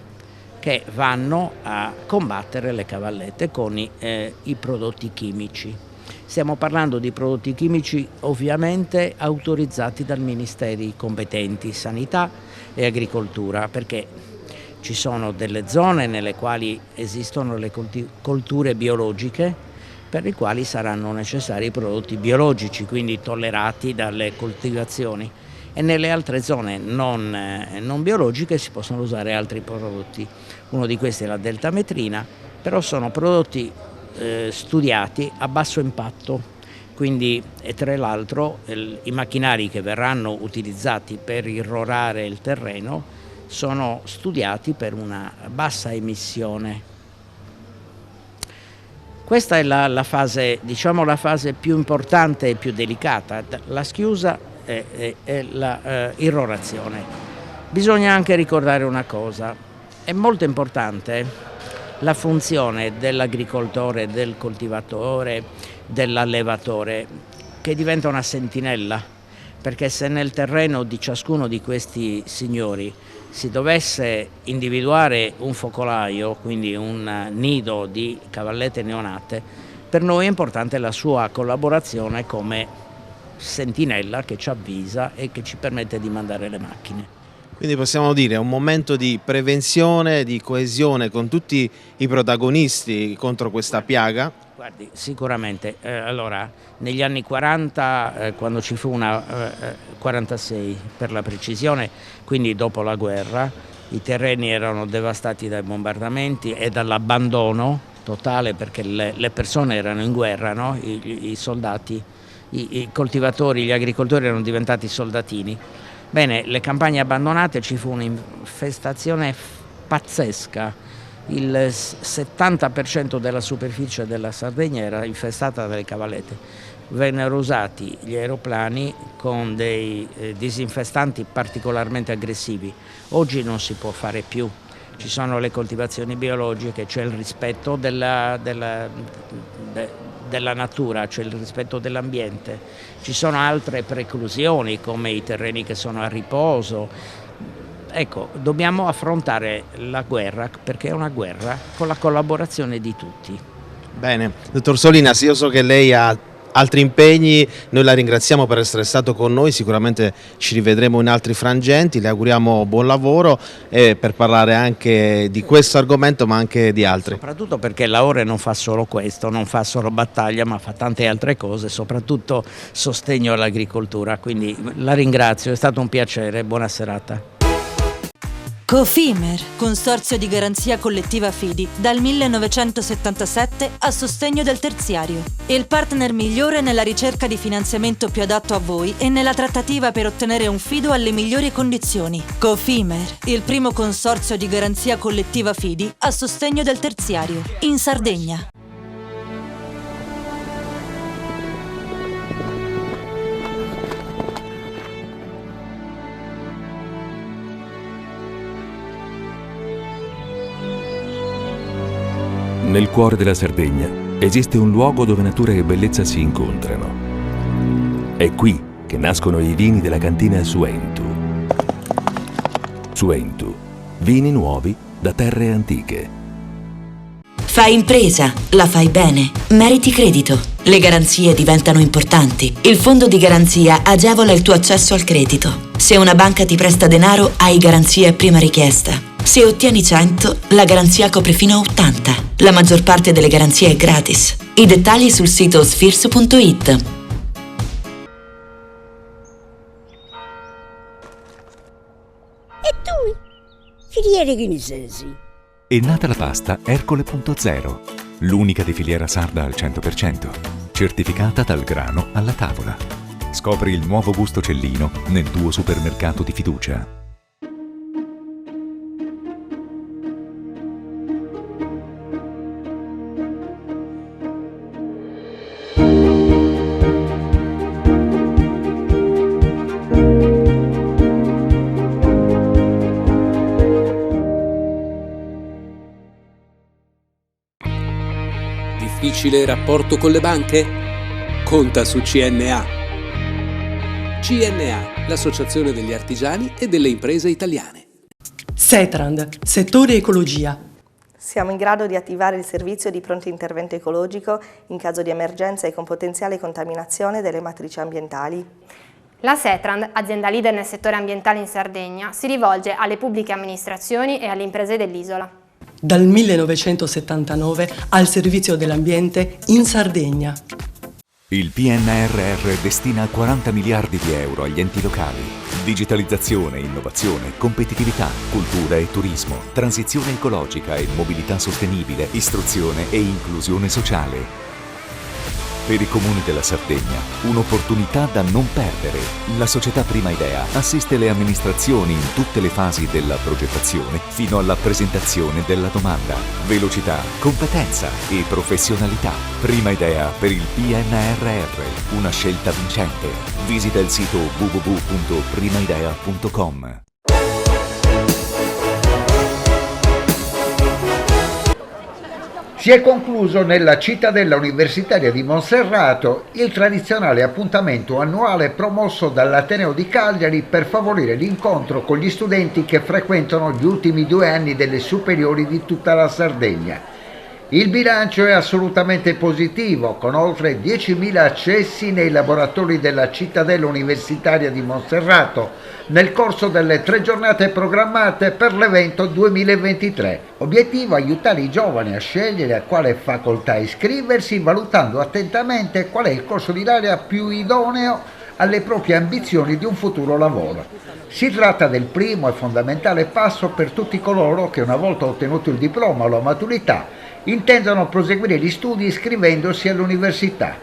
che vanno a combattere le cavallette con i prodotti chimici. Stiamo parlando di prodotti chimici ovviamente autorizzati dal Ministeri competenti, Sanità e Agricoltura, perché ci sono delle zone nelle quali esistono le colture biologiche per le quali saranno necessari prodotti biologici, quindi tollerati dalle coltivazioni, e nelle altre zone non biologiche si possono usare altri prodotti. Uno di questi è la deltametrina, però sono prodotti studiati a basso impatto, quindi, e tra l'altro i macchinari che verranno utilizzati per irrorare il terreno sono studiati per una bassa emissione. Questa è la fase, diciamo, la fase più importante e più delicata, la schiusa e la irrorazione. Bisogna anche ricordare una cosa, è molto importante la funzione dell'agricoltore, del coltivatore, dell'allevatore, che diventa una sentinella, perché se nel terreno di ciascuno di questi signori si dovesse individuare un focolaio, quindi un nido di cavallette neonate, per noi è importante la sua collaborazione come sentinella che ci avvisa e che ci permette di mandare le macchine. Quindi possiamo dire un momento di prevenzione, di coesione con tutti i protagonisti contro questa piaga? Guardi, sicuramente. Allora, negli anni 40, quando ci fu 46 per la precisione, quindi dopo la guerra, i terreni erano devastati dai bombardamenti e dall'abbandono totale, perché le persone erano in guerra, no? I soldati, i coltivatori, gli agricoltori erano diventati soldatini. Bene, le campagne abbandonate, ci fu un'infestazione pazzesca, il 70% della superficie della Sardegna era infestata dalle cavallette, vennero usati gli aeroplani con dei disinfestanti particolarmente aggressivi. Oggi non si può fare più, ci sono le coltivazioni biologiche, c'è il rispetto della natura, c'è il rispetto dell'ambiente, ci sono altre preclusioni come i terreni che sono a riposo. Ecco, dobbiamo affrontare la guerra, perché è una guerra con la collaborazione di tutti. Bene, dottor Solinas, io so che lei ha altri impegni, noi la ringraziamo per essere stato con noi, sicuramente ci rivedremo in altri frangenti, le auguriamo buon lavoro e per parlare anche di questo argomento ma anche di altri. Soprattutto perché l'Aore non fa solo questo, non fa solo battaglia ma fa tante altre cose, soprattutto sostegno all'agricoltura, quindi la ringrazio, è stato un piacere, buona serata. Cofimer, consorzio di garanzia collettiva Fidi, dal 1977 a sostegno del terziario. Il partner migliore nella ricerca di finanziamento più adatto a voi e nella trattativa per ottenere un fido alle migliori condizioni. Cofimer, il primo consorzio di garanzia collettiva Fidi a sostegno del terziario, in Sardegna. Nel cuore della Sardegna esiste un luogo dove natura e bellezza si incontrano. È qui che nascono i vini della cantina Suentu. Suentu, vini nuovi da terre antiche. Fai impresa, la fai bene, meriti credito. Le garanzie diventano importanti. Il fondo di garanzia agevola il tuo accesso al credito. Se una banca ti presta denaro, hai garanzia a prima richiesta. Se ottieni 100, la garanzia copre fino a 80. La maggior parte delle garanzie è gratis. I dettagli sul sito sfirso.it. E tu? Filiere Ghinisesi. È nata la pasta Ercole.0, l'unica di filiera sarda al 100%, certificata dal grano alla tavola. Scopri il nuovo gusto Cellino nel tuo supermercato di fiducia. Difficile rapporto con le banche? Conta su CNA. CNA, l'associazione degli artigiani e delle imprese italiane. Setrand, settore ecologia. Siamo in grado di attivare il servizio di pronto intervento ecologico in caso di emergenza e con potenziale contaminazione delle matrici ambientali. La Setrand, azienda leader nel settore ambientale in Sardegna, si rivolge alle pubbliche amministrazioni e alle imprese dell'isola. Dal 1979 al servizio dell'ambiente in Sardegna. Il PNRR destina 40 miliardi di euro agli enti locali. Digitalizzazione, innovazione, competitività, cultura e turismo, transizione ecologica e mobilità sostenibile, istruzione e inclusione sociale. Per i comuni della Sardegna, un'opportunità da non perdere. La società Prima Idea assiste le amministrazioni in tutte le fasi della progettazione fino alla presentazione della domanda. Velocità, competenza e professionalità. Prima Idea per il PNRR, una scelta vincente. Visita il sito www.primaidea.com. Si è concluso nella cittadella universitaria di Monserrato il tradizionale appuntamento annuale promosso dall'Ateneo di Cagliari per favorire l'incontro con gli studenti che frequentano gli ultimi 2 anni delle superiori di tutta la Sardegna. Il bilancio è assolutamente positivo, con oltre 10.000 accessi nei laboratori della cittadella universitaria di Monserrato nel corso delle 3 giornate programmate per l'evento 2023. Obiettivo: aiutare i giovani a scegliere a quale facoltà iscriversi, valutando attentamente qual è il corso di laurea più idoneo alle proprie ambizioni di un futuro lavoro. Si tratta del primo e fondamentale passo per tutti coloro che, una volta ottenuto il diploma o la maturità, intendono proseguire gli studi iscrivendosi all'università.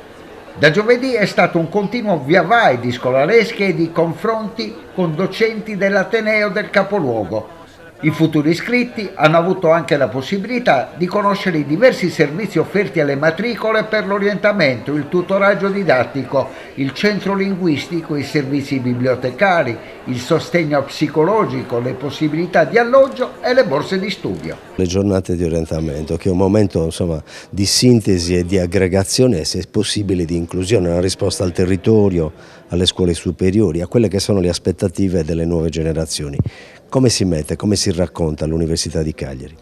Da giovedì è stato un continuo via vai di scolaresche e di confronti con docenti dell'Ateneo del capoluogo. I futuri iscritti hanno avuto anche la possibilità di conoscere i diversi servizi offerti alle matricole per l'orientamento, il tutoraggio didattico, il centro linguistico, i servizi bibliotecari, il sostegno psicologico, le possibilità di alloggio e le borse di studio. Le giornate di orientamento, che è un momento, insomma, di sintesi e di aggregazione e, se possibile, di inclusione, una risposta al territorio, alle scuole superiori, a quelle che sono le aspettative delle nuove generazioni. Come si mette, come si racconta l'Università di Cagliari?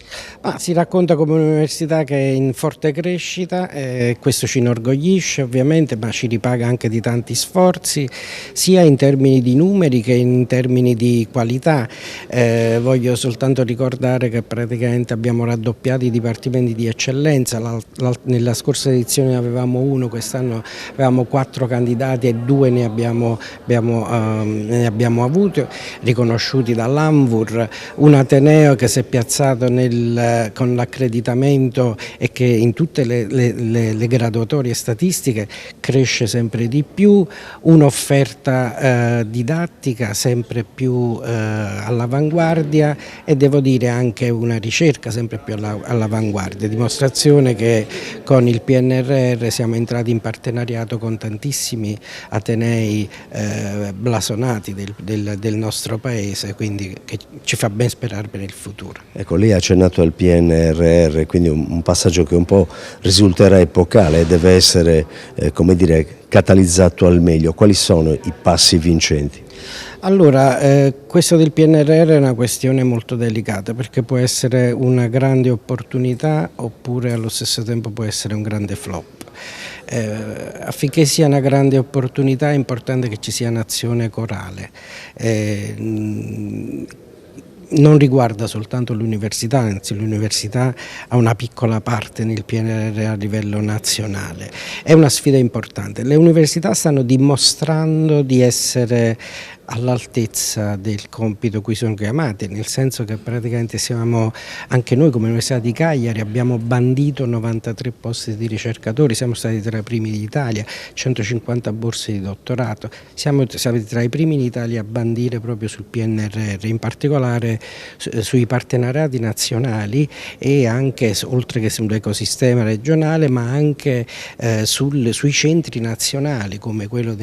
Si racconta come un'università che è in forte crescita, questo ci inorgoglisce ovviamente, ma ci ripaga anche di tanti sforzi, sia in termini di numeri che in termini di qualità. Voglio soltanto ricordare che praticamente abbiamo raddoppiato i dipartimenti di eccellenza, nella scorsa edizione avevamo 1, quest'anno avevamo 4 candidati e 2 ne abbiamo avuti, riconosciuti dall'ANVUR, un Ateneo che si è piazzato con l'accreditamento e che in tutte le graduatorie statistiche cresce sempre di più, un'offerta didattica sempre più all'avanguardia e devo dire anche una ricerca sempre più all'avanguardia, dimostrazione che con il PNRR siamo entrati in partenariato con tantissimi Atenei blasonati del nostro paese, quindi che ci fa ben sperare per il futuro. Ecco, lei ha accennato al PNRR, quindi un passaggio che un po' risulterà epocale e deve essere, come dire, catalizzato al meglio. Quali sono i passi vincenti? Allora, questo del PNRR è una questione molto delicata perché può essere una grande opportunità oppure allo stesso tempo può essere un grande flop. Affinché sia una grande opportunità è importante che ci sia un'azione corale. Non riguarda soltanto l'università, anzi l'università ha una piccola parte nel PNRR a livello nazionale. È una sfida importante. Le università stanno dimostrando di essere all'altezza del compito cui sono chiamate, nel senso che praticamente siamo, anche noi come Università di Cagliari abbiamo bandito 93 posti di ricercatori, siamo stati tra i primi d'Italia, 150 borse di dottorato, siamo stati tra i primi in Italia a bandire proprio sul PNRR, in particolare sui partenariati nazionali e anche oltre che sull'ecosistema regionale, ma anche sui centri nazionali come quello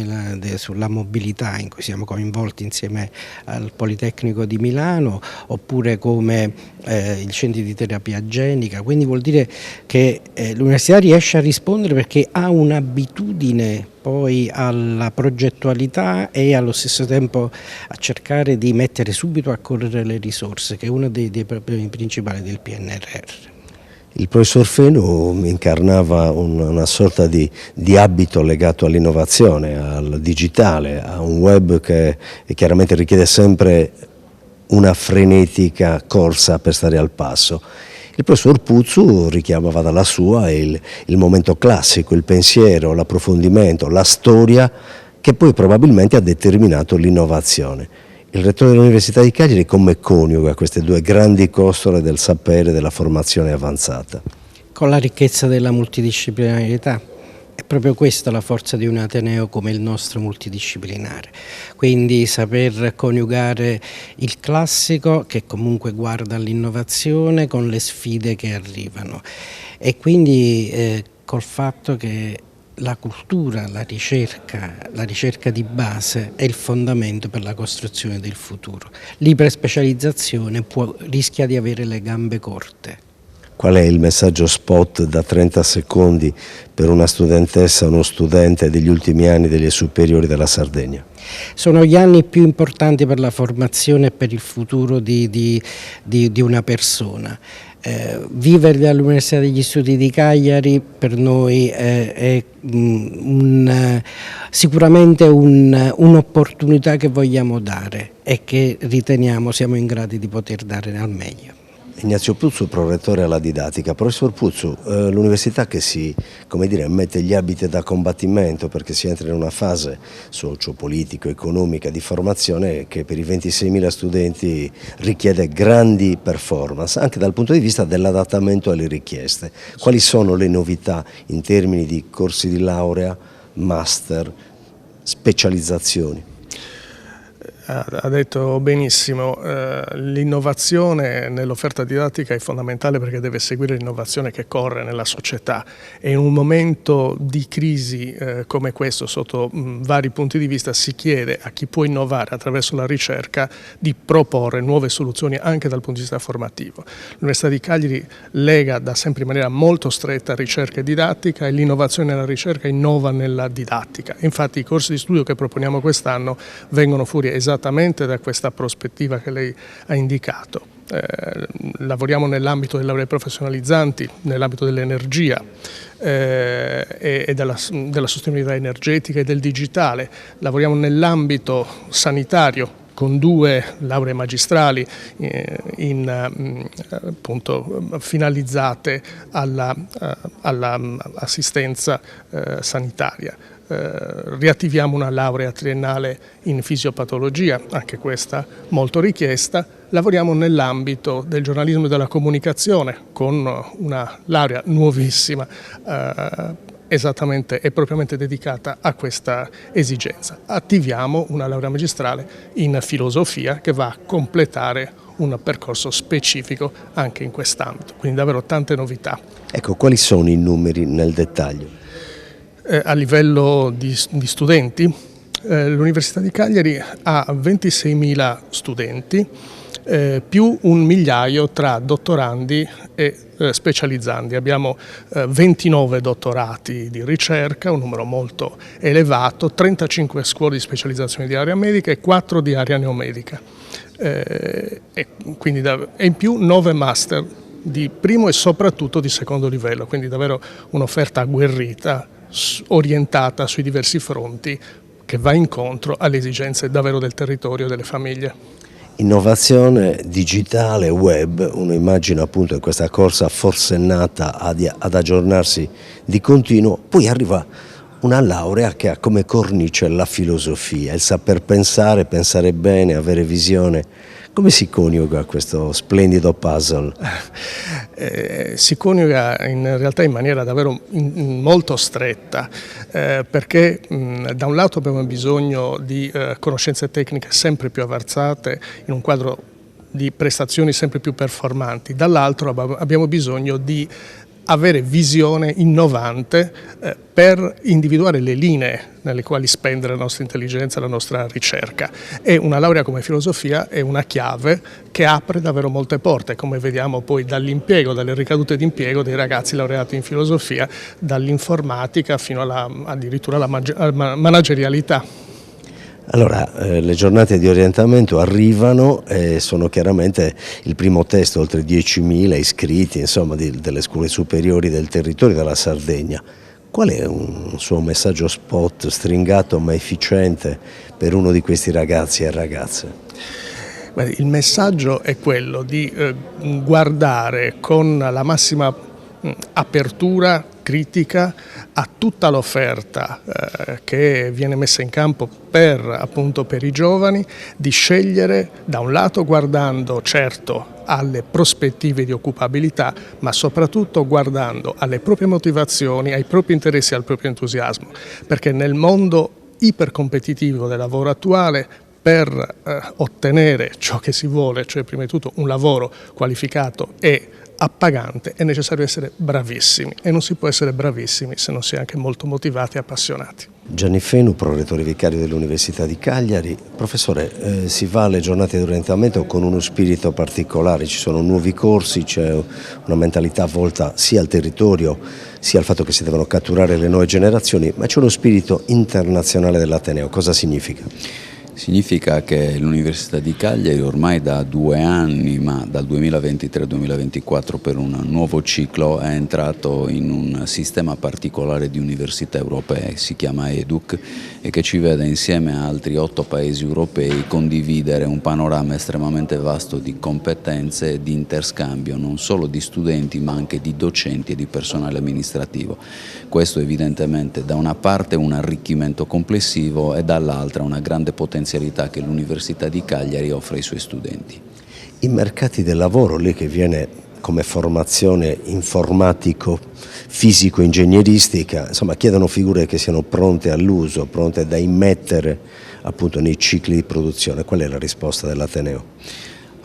sulla mobilità in cui siamo coinvolti insieme al Politecnico di Milano, oppure come il centro di terapia genica. Quindi vuol dire che l'università riesce a rispondere perché ha un'abitudine poi alla progettualità e allo stesso tempo a cercare di mettere subito a correre le risorse, che è uno dei problemi principali del PNRR. Il professor Fenu incarnava una sorta di abito legato all'innovazione, al digitale, a un web che chiaramente richiede sempre una frenetica corsa per stare al passo. Il professor Puzzu richiamava dalla sua il momento classico, il pensiero, l'approfondimento, la storia che poi probabilmente ha determinato l'innovazione. Il rettore dell'Università di Cagliari come coniuga queste due grandi costole del sapere e della formazione avanzata? Con la ricchezza della multidisciplinarietà. È proprio questa la forza di un ateneo come il nostro multidisciplinare, quindi saper coniugare il classico, che comunque guarda all'innovazione, con le sfide che arrivano, e quindi col fatto che la cultura, la ricerca di base è il fondamento per la costruzione del futuro. L'iperspecializzazione rischia di avere le gambe corte. Qual è il messaggio spot da 30 secondi per una studentessa o uno studente degli ultimi anni delle superiori della Sardegna? Sono gli anni più importanti per la formazione e per il futuro di una persona. Viverli all'Università degli Studi di Cagliari per noi è sicuramente un'opportunità che vogliamo dare e che riteniamo siamo in grado di poter dare al meglio. Ignazio Puzzu, prorettore alla didattica. Professor Puzzu, l'università che mette gli abiti da combattimento perché si entra in una fase socio-politico-economica di formazione che per i 26.000 studenti richiede grandi performance, anche dal punto di vista dell'adattamento alle richieste. Quali sono le novità in termini di corsi di laurea, master, specializzazioni? Ha detto benissimo, l'innovazione nell'offerta didattica è fondamentale perché deve seguire l'innovazione che corre nella società e in un momento di crisi come questo, sotto vari punti di vista, si chiede a chi può innovare attraverso la ricerca di proporre nuove soluzioni anche dal punto di vista formativo. L'Università di Cagliari lega da sempre in maniera molto stretta ricerca e didattica e l'innovazione nella ricerca innova nella didattica. Infatti i corsi di studio che proponiamo quest'anno vengono fuori esattamente da questa prospettiva che lei ha indicato. Lavoriamo nell'ambito delle lauree professionalizzanti, nell'ambito dell'energia e della sostenibilità energetica e del digitale. Lavoriamo nell'ambito sanitario con 2 lauree magistrali appunto, finalizzate all'assistenza sanitaria. Riattiviamo una laurea triennale in fisiopatologia, anche questa molto richiesta. Lavoriamo nell'ambito del giornalismo e della comunicazione con una laurea nuovissima esattamente e propriamente dedicata a questa esigenza. Attiviamo una laurea magistrale in filosofia che va a completare un percorso specifico anche in quest'ambito, quindi davvero tante novità. Ecco, quali sono i numeri nel dettaglio? A livello di studenti, l'Università di Cagliari ha 26.000 studenti, più 1.000.000 tra dottorandi e specializzandi. Abbiamo 29 dottorati di ricerca, un numero molto elevato, 35 scuole di specializzazione di area medica e 4 di area neomedica. E in più 9 master di primo e soprattutto di secondo livello, quindi davvero un'offerta agguerrita, orientata sui diversi fronti che va incontro alle esigenze davvero del territorio e delle famiglie. Innovazione digitale, web, uno immagina appunto in questa corsa forsennata ad aggiornarsi di continuo, poi arriva una laurea che ha come cornice la filosofia, il saper pensare bene, avere visione. Come si coniuga questo splendido puzzle? Si coniuga in realtà in maniera davvero molto stretta, perché da un lato abbiamo bisogno di conoscenze tecniche sempre più avanzate in un quadro di prestazioni sempre più performanti, dall'altro abbiamo bisogno di avere visione innovante per individuare le linee nelle quali spendere la nostra intelligenza e la nostra ricerca. E una laurea come filosofia è una chiave che apre davvero molte porte, come vediamo poi dall'impiego, dalle ricadute d'impiego dei ragazzi laureati in filosofia, dall'informatica fino addirittura alla managerialità. Allora, le giornate di orientamento arrivano e sono chiaramente il primo test, oltre 10.000 iscritti, insomma, delle scuole superiori del territorio della Sardegna. Qual è un suo messaggio spot stringato ma efficiente per uno di questi ragazzi e ragazze? Il messaggio è quello di guardare con la massima apertura critica a tutta l'offerta che viene messa in campo per i giovani, di scegliere da un lato guardando certo alle prospettive di occupabilità, ma soprattutto guardando alle proprie motivazioni, ai propri interessi e al proprio entusiasmo, perché nel mondo ipercompetitivo del lavoro attuale, per ottenere ciò che si vuole, cioè prima di tutto un lavoro qualificato e appagante, è necessario essere bravissimi, e non si può essere bravissimi se non si è anche molto motivati e appassionati. Gianni Fenu, prorettore vicario dell'Università di Cagliari. Professore, si va alle giornate di orientamento con uno spirito particolare, ci sono nuovi corsi, c'è una mentalità volta sia al territorio sia al fatto che si devono catturare le nuove generazioni, ma c'è uno spirito internazionale dell'Ateneo. Cosa significa? Significa che l'Università di Cagliari ormai da 2 anni, ma dal 2023-2024 per un nuovo ciclo, è entrato in un sistema particolare di università europee, si chiama EDUC, e che ci vede insieme a altri 8 paesi europei condividere un panorama estremamente vasto di competenze e di interscambio, non solo di studenti ma anche di docenti e di personale amministrativo. Questo evidentemente da una parte un arricchimento complessivo e dall'altra una grande potenzialità che l'Università di Cagliari offre ai suoi studenti. I mercati del lavoro, lì che viene come formazione informatico, fisico, ingegneristica, insomma chiedono figure che siano pronte all'uso, pronte da immettere appunto nei cicli di produzione. Qual è la risposta dell'Ateneo?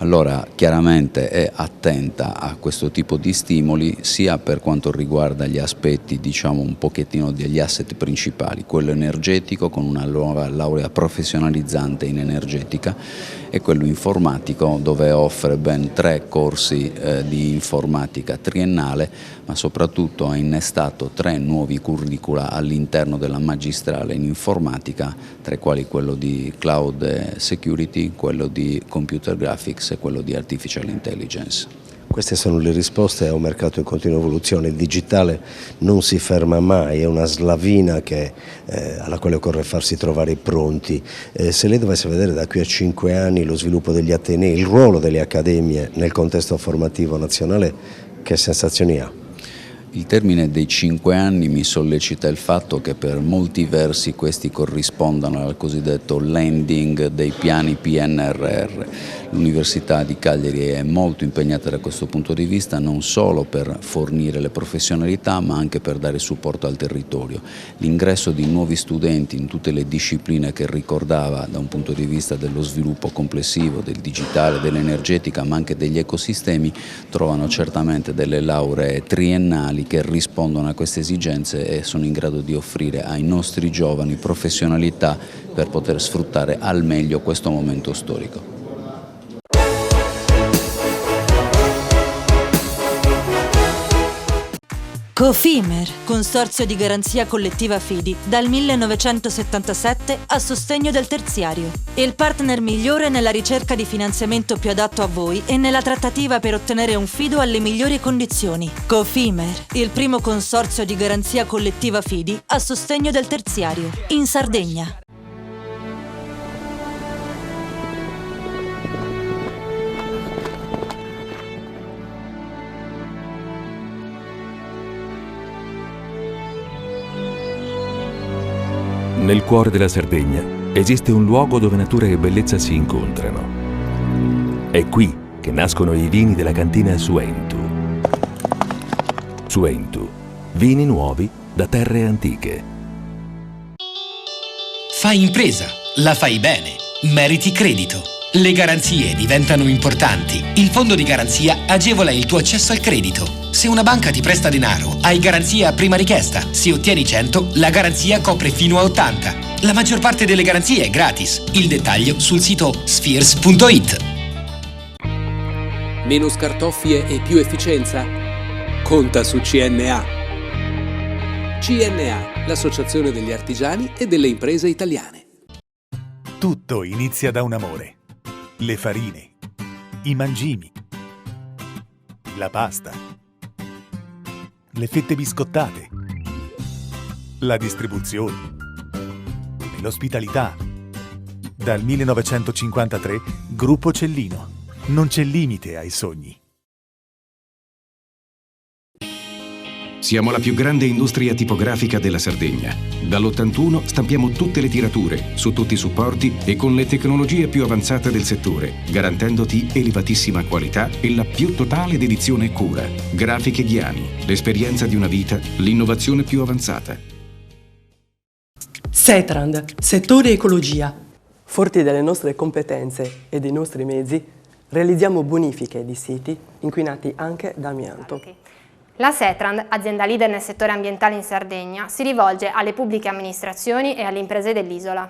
Allora, chiaramente è attenta a questo tipo di stimoli sia per quanto riguarda gli aspetti, diciamo un pochettino degli asset principali, quello energetico con una nuova laurea professionalizzante in energetica e quello informatico dove offre ben 3 corsi di informatica triennale, ma soprattutto ha innestato 3 nuovi curricula all'interno della magistrale in informatica, tra i quali quello di cloud security, quello di computer graphics e quello di artificial intelligence. Queste sono le risposte a un mercato in continua evoluzione. Il digitale non si ferma mai, è una slavina alla quale occorre farsi trovare pronti. Se lei dovesse vedere da qui a 5 anni lo sviluppo degli atenei, il ruolo delle accademie nel contesto formativo nazionale, che sensazioni ha? Il termine dei 5 anni mi sollecita il fatto che per molti versi questi corrispondano al cosiddetto landing dei piani PNRR. L'Università di Cagliari è molto impegnata da questo punto di vista, non solo per fornire le professionalità ma anche per dare supporto al territorio. L'ingresso di nuovi studenti in tutte le discipline che ricordava da un punto di vista dello sviluppo complessivo, del digitale, dell'energetica ma anche degli ecosistemi trovano certamente delle lauree triennali che rispondono a queste esigenze e sono in grado di offrire ai nostri giovani professionalità per poter sfruttare al meglio questo momento storico. Cofimer, consorzio di garanzia collettiva Fidi, dal 1977 a sostegno del terziario. Il partner migliore nella ricerca di finanziamento più adatto a voi e nella trattativa per ottenere un fido alle migliori condizioni. Cofimer, il primo consorzio di garanzia collettiva Fidi a sostegno del terziario, in Sardegna. Nel cuore della Sardegna esiste un luogo dove natura e bellezza si incontrano. È qui che nascono i vini della cantina Suentu. Suentu, vini nuovi da terre antiche. Fai impresa, la fai bene, meriti credito. Le garanzie diventano importanti. Il fondo di garanzia agevola il tuo accesso al credito. Se una banca ti presta denaro, hai garanzia a prima richiesta. Se ottieni 100, la garanzia copre fino a 80. La maggior parte delle garanzie è gratis. Il dettaglio sul sito spheres.it. Meno scartoffie e più efficienza? Conta su CNA. CNA, l'associazione degli artigiani e delle imprese italiane. Tutto inizia da un amore. Le farine, i mangimi, la pasta, le fette biscottate, la distribuzione e l'ospitalità. Dal 1953, Gruppo Cellino. Non c'è limite ai sogni. Siamo la più grande industria tipografica della Sardegna. Dall'81 stampiamo tutte le tirature, su tutti i supporti e con le tecnologie più avanzate del settore, garantendoti elevatissima qualità e la più totale dedizione e cura. Grafiche Ghiani, l'esperienza di una vita, l'innovazione più avanzata. Setrand, settore ecologia. Forti delle nostre competenze e dei nostri mezzi, realizziamo bonifiche di siti inquinati anche da amianto. La Setrand, azienda leader nel settore ambientale in Sardegna, si rivolge alle pubbliche amministrazioni e alle imprese dell'isola.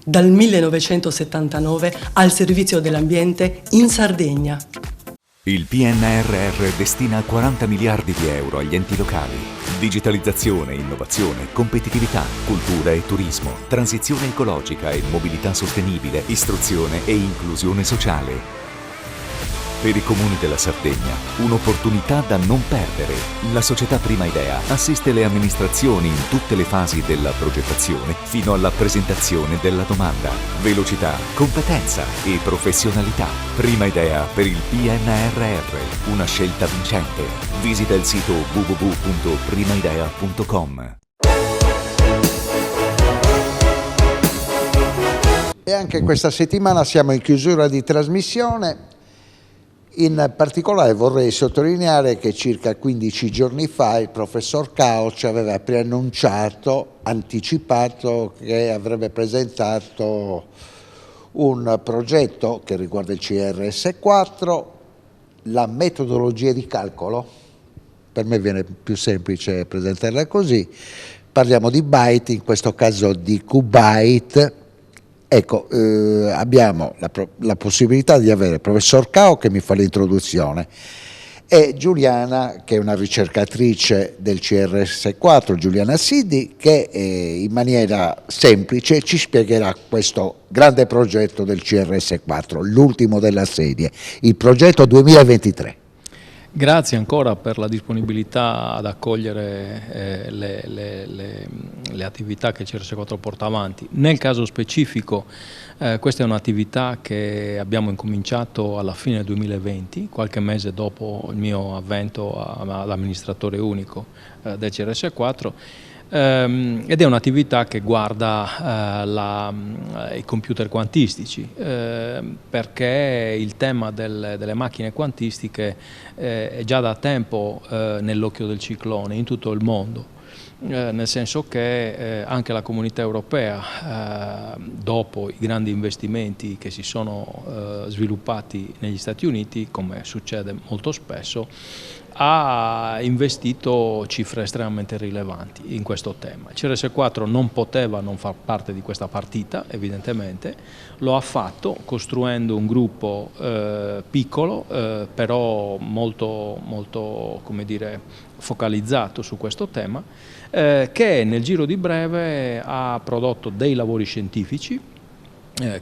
Dal 1979 al servizio dell'ambiente in Sardegna. Il PNRR destina 40 miliardi di euro agli enti locali. Digitalizzazione, innovazione, competitività, cultura e turismo, transizione ecologica e mobilità sostenibile, istruzione e inclusione sociale. Per i comuni della Sardegna, un'opportunità da non perdere. La società Prima Idea assiste le amministrazioni in tutte le fasi della progettazione fino alla presentazione della domanda. Velocità, competenza e professionalità. Prima Idea per il PNRR, una scelta vincente. Visita il sito www.primaidea.com. E anche questa settimana siamo in chiusura di trasmissione. In particolare vorrei sottolineare che circa 15 giorni fa il professor Cao ci aveva anticipato che avrebbe presentato un progetto che riguarda il CRS4, la metodologia di calcolo, per me viene più semplice presentarla così, parliamo di byte, in questo caso di qubit. Ecco, abbiamo la possibilità di avere il professor Cao che mi fa l'introduzione e Giuliana, che è una ricercatrice del CRS4, Giuliana Siddi, che in maniera semplice ci spiegherà questo grande progetto del CRS4, l'ultimo della serie, il progetto 2023. Grazie ancora per la disponibilità ad accogliere le attività che CRS4 porta avanti. Nel caso specifico questa è un'attività che abbiamo incominciato alla fine 2020, qualche mese dopo il mio avvento ad amministratore unico del CRS4. Ed è un'attività che guarda i computer quantistici, perché il tema delle macchine quantistiche è già da tempo nell'occhio del ciclone in tutto il mondo. Nel senso che anche la comunità europea, dopo i grandi investimenti che si sono sviluppati negli Stati Uniti, come succede molto spesso, ha investito cifre estremamente rilevanti in questo tema. Il CRS4 non poteva non far parte di questa partita, evidentemente, lo ha fatto costruendo un gruppo piccolo, però molto come dire, focalizzato su questo tema, che nel giro di breve ha prodotto dei lavori scientifici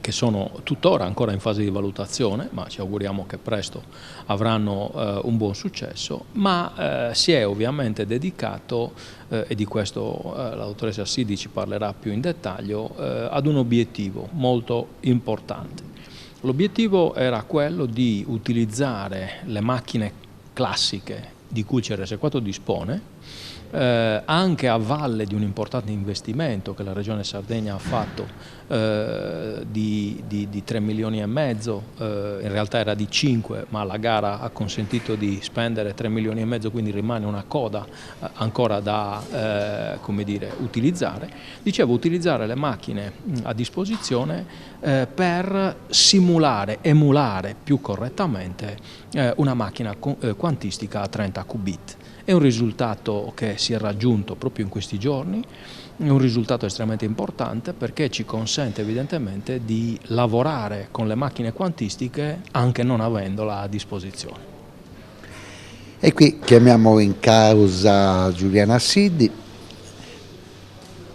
che sono tuttora ancora in fase di valutazione, ma ci auguriamo che presto avranno un buon successo, ma si è ovviamente dedicato, e di questo la dottoressa Siddi ci parlerà più in dettaglio, ad un obiettivo molto importante. L'obiettivo era quello di utilizzare le macchine classiche di cui il CRS4 dispone, anche a valle di un importante investimento che la Regione Sardegna ha fatto di 3 milioni e mezzo, in realtà era di 5, ma la gara ha consentito di spendere 3 milioni e mezzo, quindi rimane una coda ancora da come dire, utilizzare. Dicevo, utilizzare le macchine a disposizione per simulare, emulare più correttamente una macchina quantistica a 30 qubit. È un risultato che si è raggiunto proprio in questi giorni, è un risultato estremamente importante perché ci consente evidentemente di lavorare con le macchine quantistiche anche non avendola a disposizione. E qui chiamiamo in causa Giuliana Siddi.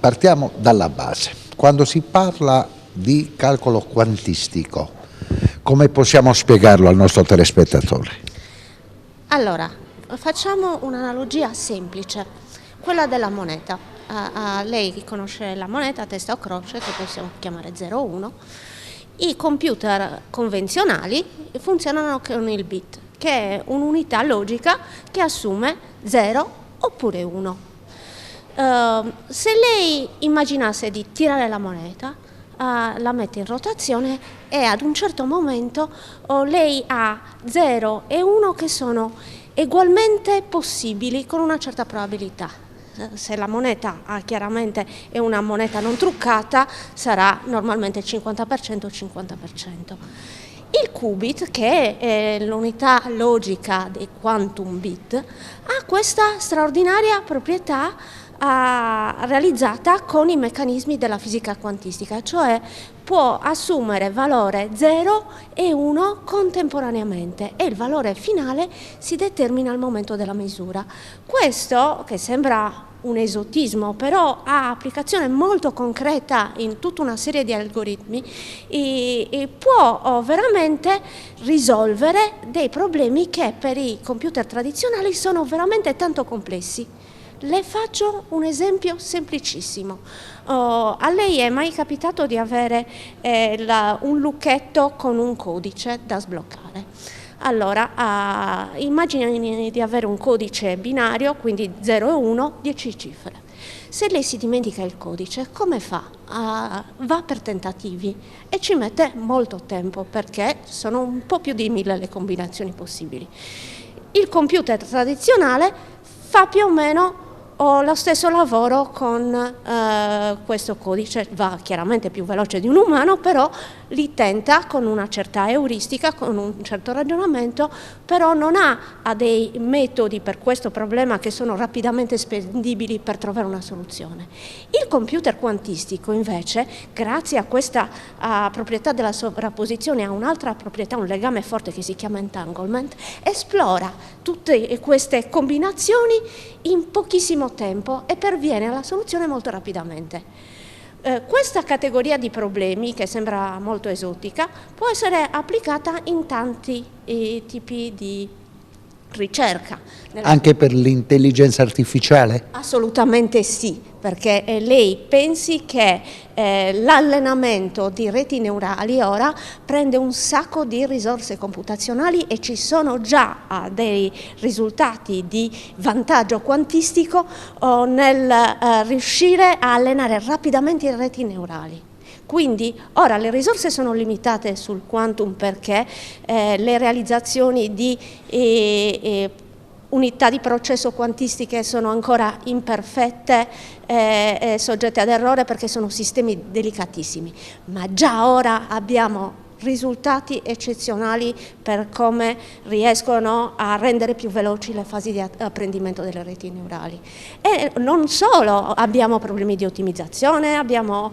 Partiamo dalla base. Quando si parla di calcolo quantistico, come possiamo spiegarlo al nostro telespettatore? Allora, facciamo un'analogia semplice, quella della moneta. Lei conosce la moneta a testa o croce, che possiamo chiamare 0 o 1. I computer convenzionali funzionano con il bit, che è un'unità logica che assume 0 oppure 1. Se lei immaginasse di tirare la moneta, la mette in rotazione e ad un certo momento lei ha 0 e 1 che sono ugualmente possibili con una certa probabilità. Se la moneta chiaramente è una moneta non truccata, sarà normalmente il 50% o il 50%. Il qubit, che è l'unità logica dei quantum bit, ha questa straordinaria proprietà realizzata con i meccanismi della fisica quantistica, cioè può assumere valore 0 e 1 contemporaneamente e il valore finale si determina al momento della misura. Questo, che sembra un esotismo, però ha applicazione molto concreta in tutta una serie di algoritmi e può veramente risolvere dei problemi che per i computer tradizionali sono veramente tanto complessi. Le faccio un esempio semplicissimo. A lei è mai capitato di avere un lucchetto con un codice da sbloccare? Allora, immagini di avere un codice binario, quindi 0 e 1, 10 cifre. Se lei si dimentica il codice, come fa? Va per tentativi e ci mette molto tempo perché sono un po' più di 1000 le combinazioni possibili. Il computer tradizionale fa più o meno lo stesso lavoro con questo codice, va chiaramente più veloce di un umano, però li tenta con una certa euristica, con un certo ragionamento, però non ha dei metodi per questo problema che sono rapidamente spendibili per trovare una soluzione. Il computer quantistico invece, grazie a questa proprietà della sovrapposizione, ha un'altra proprietà, un legame forte che si chiama entanglement, esplora tutte queste combinazioni in pochissimo tempo e perviene alla soluzione molto rapidamente. Questa categoria di problemi, che sembra molto esotica, può essere applicata in tanti tipi di ricerca. Anche per l'intelligenza artificiale? Assolutamente sì, perché lei pensi che l'allenamento di reti neurali ora prende un sacco di risorse computazionali e ci sono già dei risultati di vantaggio quantistico nel riuscire a allenare rapidamente le reti neurali. Quindi ora le risorse sono limitate sul quantum perché le realizzazioni di unità di processo quantistiche sono ancora imperfette, soggette ad errore perché sono sistemi delicatissimi, ma già ora abbiamo risultati eccezionali per come riescono a rendere più veloci le fasi di apprendimento delle reti neurali. E non solo, abbiamo problemi di ottimizzazione, abbiamo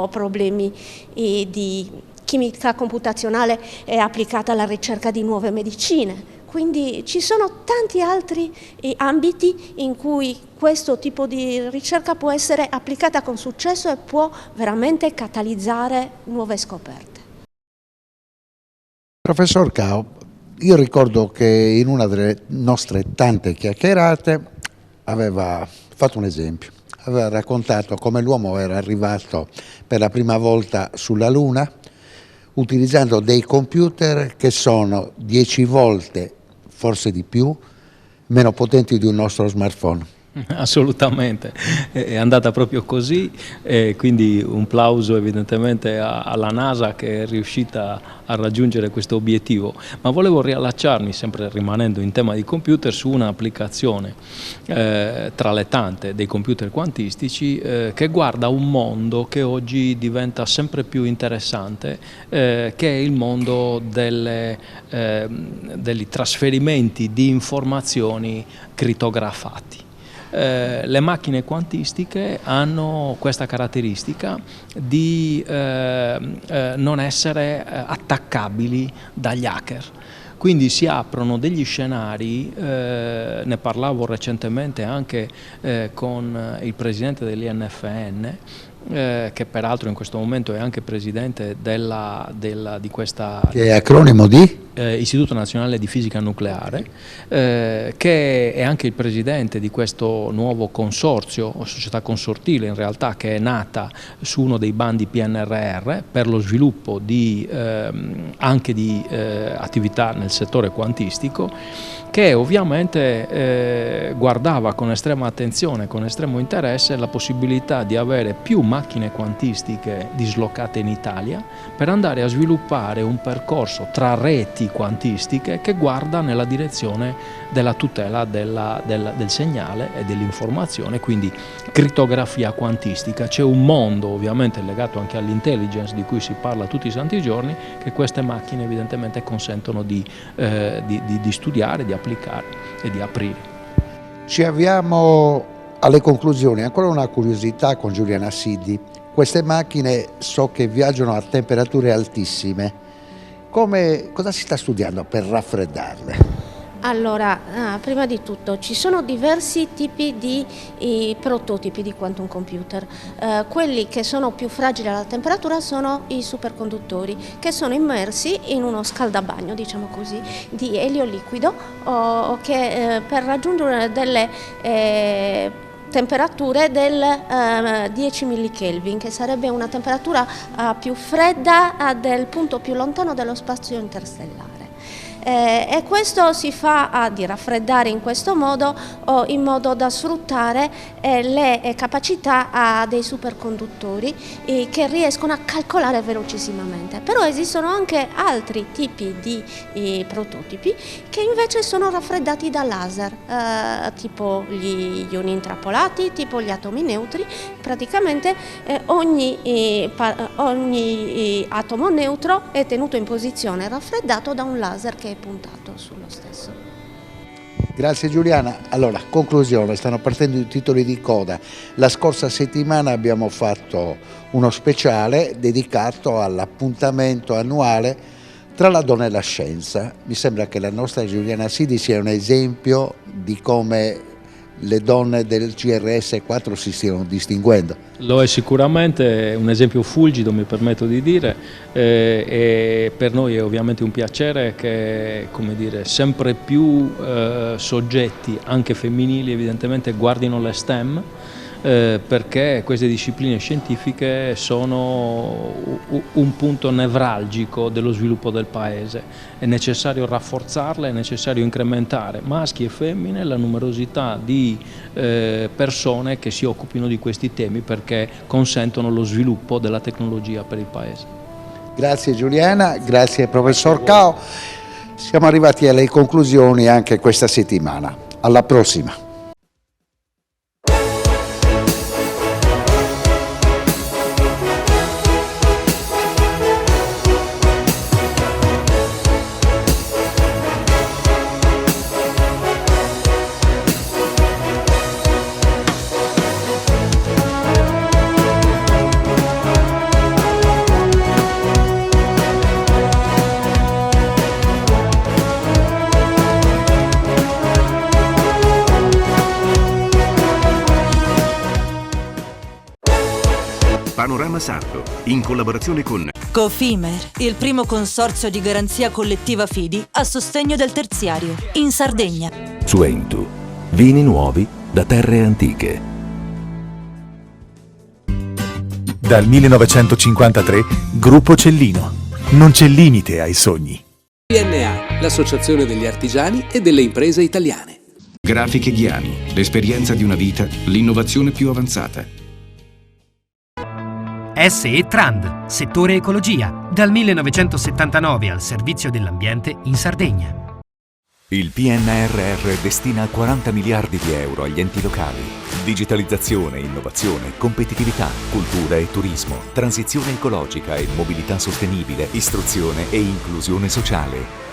problemi di chimica computazionale applicata alla ricerca di nuove medicine. Quindi ci sono tanti altri ambiti in cui questo tipo di ricerca può essere applicata con successo e può veramente catalizzare nuove scoperte. Professor Cao, io ricordo che in una delle nostre tante chiacchierate aveva fatto un esempio, aveva raccontato come l'uomo era arrivato per la prima volta sulla Luna utilizzando dei computer che sono 10 volte, forse di più, meno potenti di un nostro smartphone. Assolutamente, è andata proprio così, quindi un plauso evidentemente alla NASA che è riuscita a raggiungere questo obiettivo, ma volevo riallacciarmi, sempre rimanendo in tema di computer, su un'applicazione tra le tante dei computer quantistici che guarda un mondo che oggi diventa sempre più interessante, che è il mondo dei trasferimenti di informazioni crittografati. Le macchine quantistiche hanno questa caratteristica di non essere attaccabili dagli hacker. Quindi si aprono degli scenari, ne parlavo recentemente anche con il presidente dell'INFN, che peraltro in questo momento è anche presidente di questa... Che è acronimo di? Istituto Nazionale di Fisica Nucleare, che è anche il presidente di questo nuovo consorzio, o società consortile in realtà, che è nata su uno dei bandi PNRR per lo sviluppo anche di attività nel settore quantistico, che ovviamente guardava con estrema attenzione, con estremo interesse la possibilità di avere più macchine quantistiche dislocate in Italia per andare a sviluppare un percorso tra reti quantistiche che guarda nella direzione della tutela del segnale e dell'informazione, quindi crittografia quantistica. C'è un mondo ovviamente legato anche all'intelligence di cui si parla tutti i santi giorni, che queste macchine evidentemente consentono di studiare, di applicare e di aprire. Ci avviamo alle conclusioni. Ancora una curiosità con Giuliana Siddi. Queste macchine so che viaggiano a temperature altissime. Cosa si sta studiando per raffreddarle? Allora, prima di tutto ci sono diversi tipi di prototipi di quantum computer. Quelli che sono più fragili alla temperatura sono i superconduttori, che sono immersi in uno scaldabagno, diciamo così, di elio liquido, che per raggiungere delle temperature del 10 millikelvin, che sarebbe una temperatura più fredda del punto più lontano dello spazio interstellare. E questo si fa di raffreddare in questo modo, in modo da sfruttare le capacità dei superconduttori che riescono a calcolare velocissimamente. Però esistono anche altri tipi di prototipi che invece sono raffreddati da laser, tipo gli ioni intrappolati, tipo gli atomi neutri. Praticamente ogni atomo neutro è tenuto in posizione raffreddato da un laser che è puntato sullo stesso. Grazie Giuliana. Allora, conclusione, stanno partendo i titoli di coda. La scorsa settimana abbiamo fatto uno speciale dedicato all'appuntamento annuale tra la donna e la scienza. Mi sembra che la nostra Giuliana Siddi sia un esempio di come le donne del CRS 4 si stiano distinguendo. Lo è sicuramente, un esempio fulgido, mi permetto di dire, e per noi è ovviamente un piacere che, come dire, sempre più soggetti, anche femminili evidentemente, guardino le STEM, perché queste discipline scientifiche sono un punto nevralgico dello sviluppo del Paese. È necessario rafforzarle, è necessario incrementare maschi e femmine, la numerosità di persone che si occupino di questi temi, perché consentono lo sviluppo della tecnologia per il Paese. Grazie Giuliana, grazie professor Cao. Siamo arrivati alle conclusioni anche questa settimana. Alla prossima. Panorama Sardo, in collaborazione con Cofimer, il primo consorzio di garanzia collettiva Fidi a sostegno del terziario, in Sardegna. Suentu, vini nuovi da terre antiche. Dal 1953, Gruppo Cellino. Non c'è limite ai sogni. PNA, l'associazione degli artigiani e delle imprese italiane. Grafiche Ghiani, l'esperienza di una vita, l'innovazione più avanzata. SE Trand, settore ecologia, dal 1979 al servizio dell'ambiente in Sardegna. Il PNRR destina 40 miliardi di euro agli enti locali. Digitalizzazione, innovazione, competitività, cultura e turismo, transizione ecologica e mobilità sostenibile, istruzione e inclusione sociale.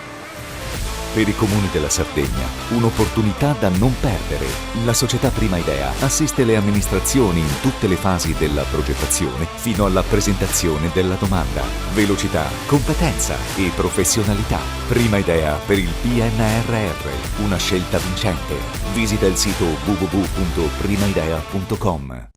Per i comuni della Sardegna, un'opportunità da non perdere. La società Prima Idea assiste le amministrazioni in tutte le fasi della progettazione fino alla presentazione della domanda. Velocità, competenza e professionalità. Prima Idea per il PNRR, una scelta vincente. Visita il sito www.primaidea.com.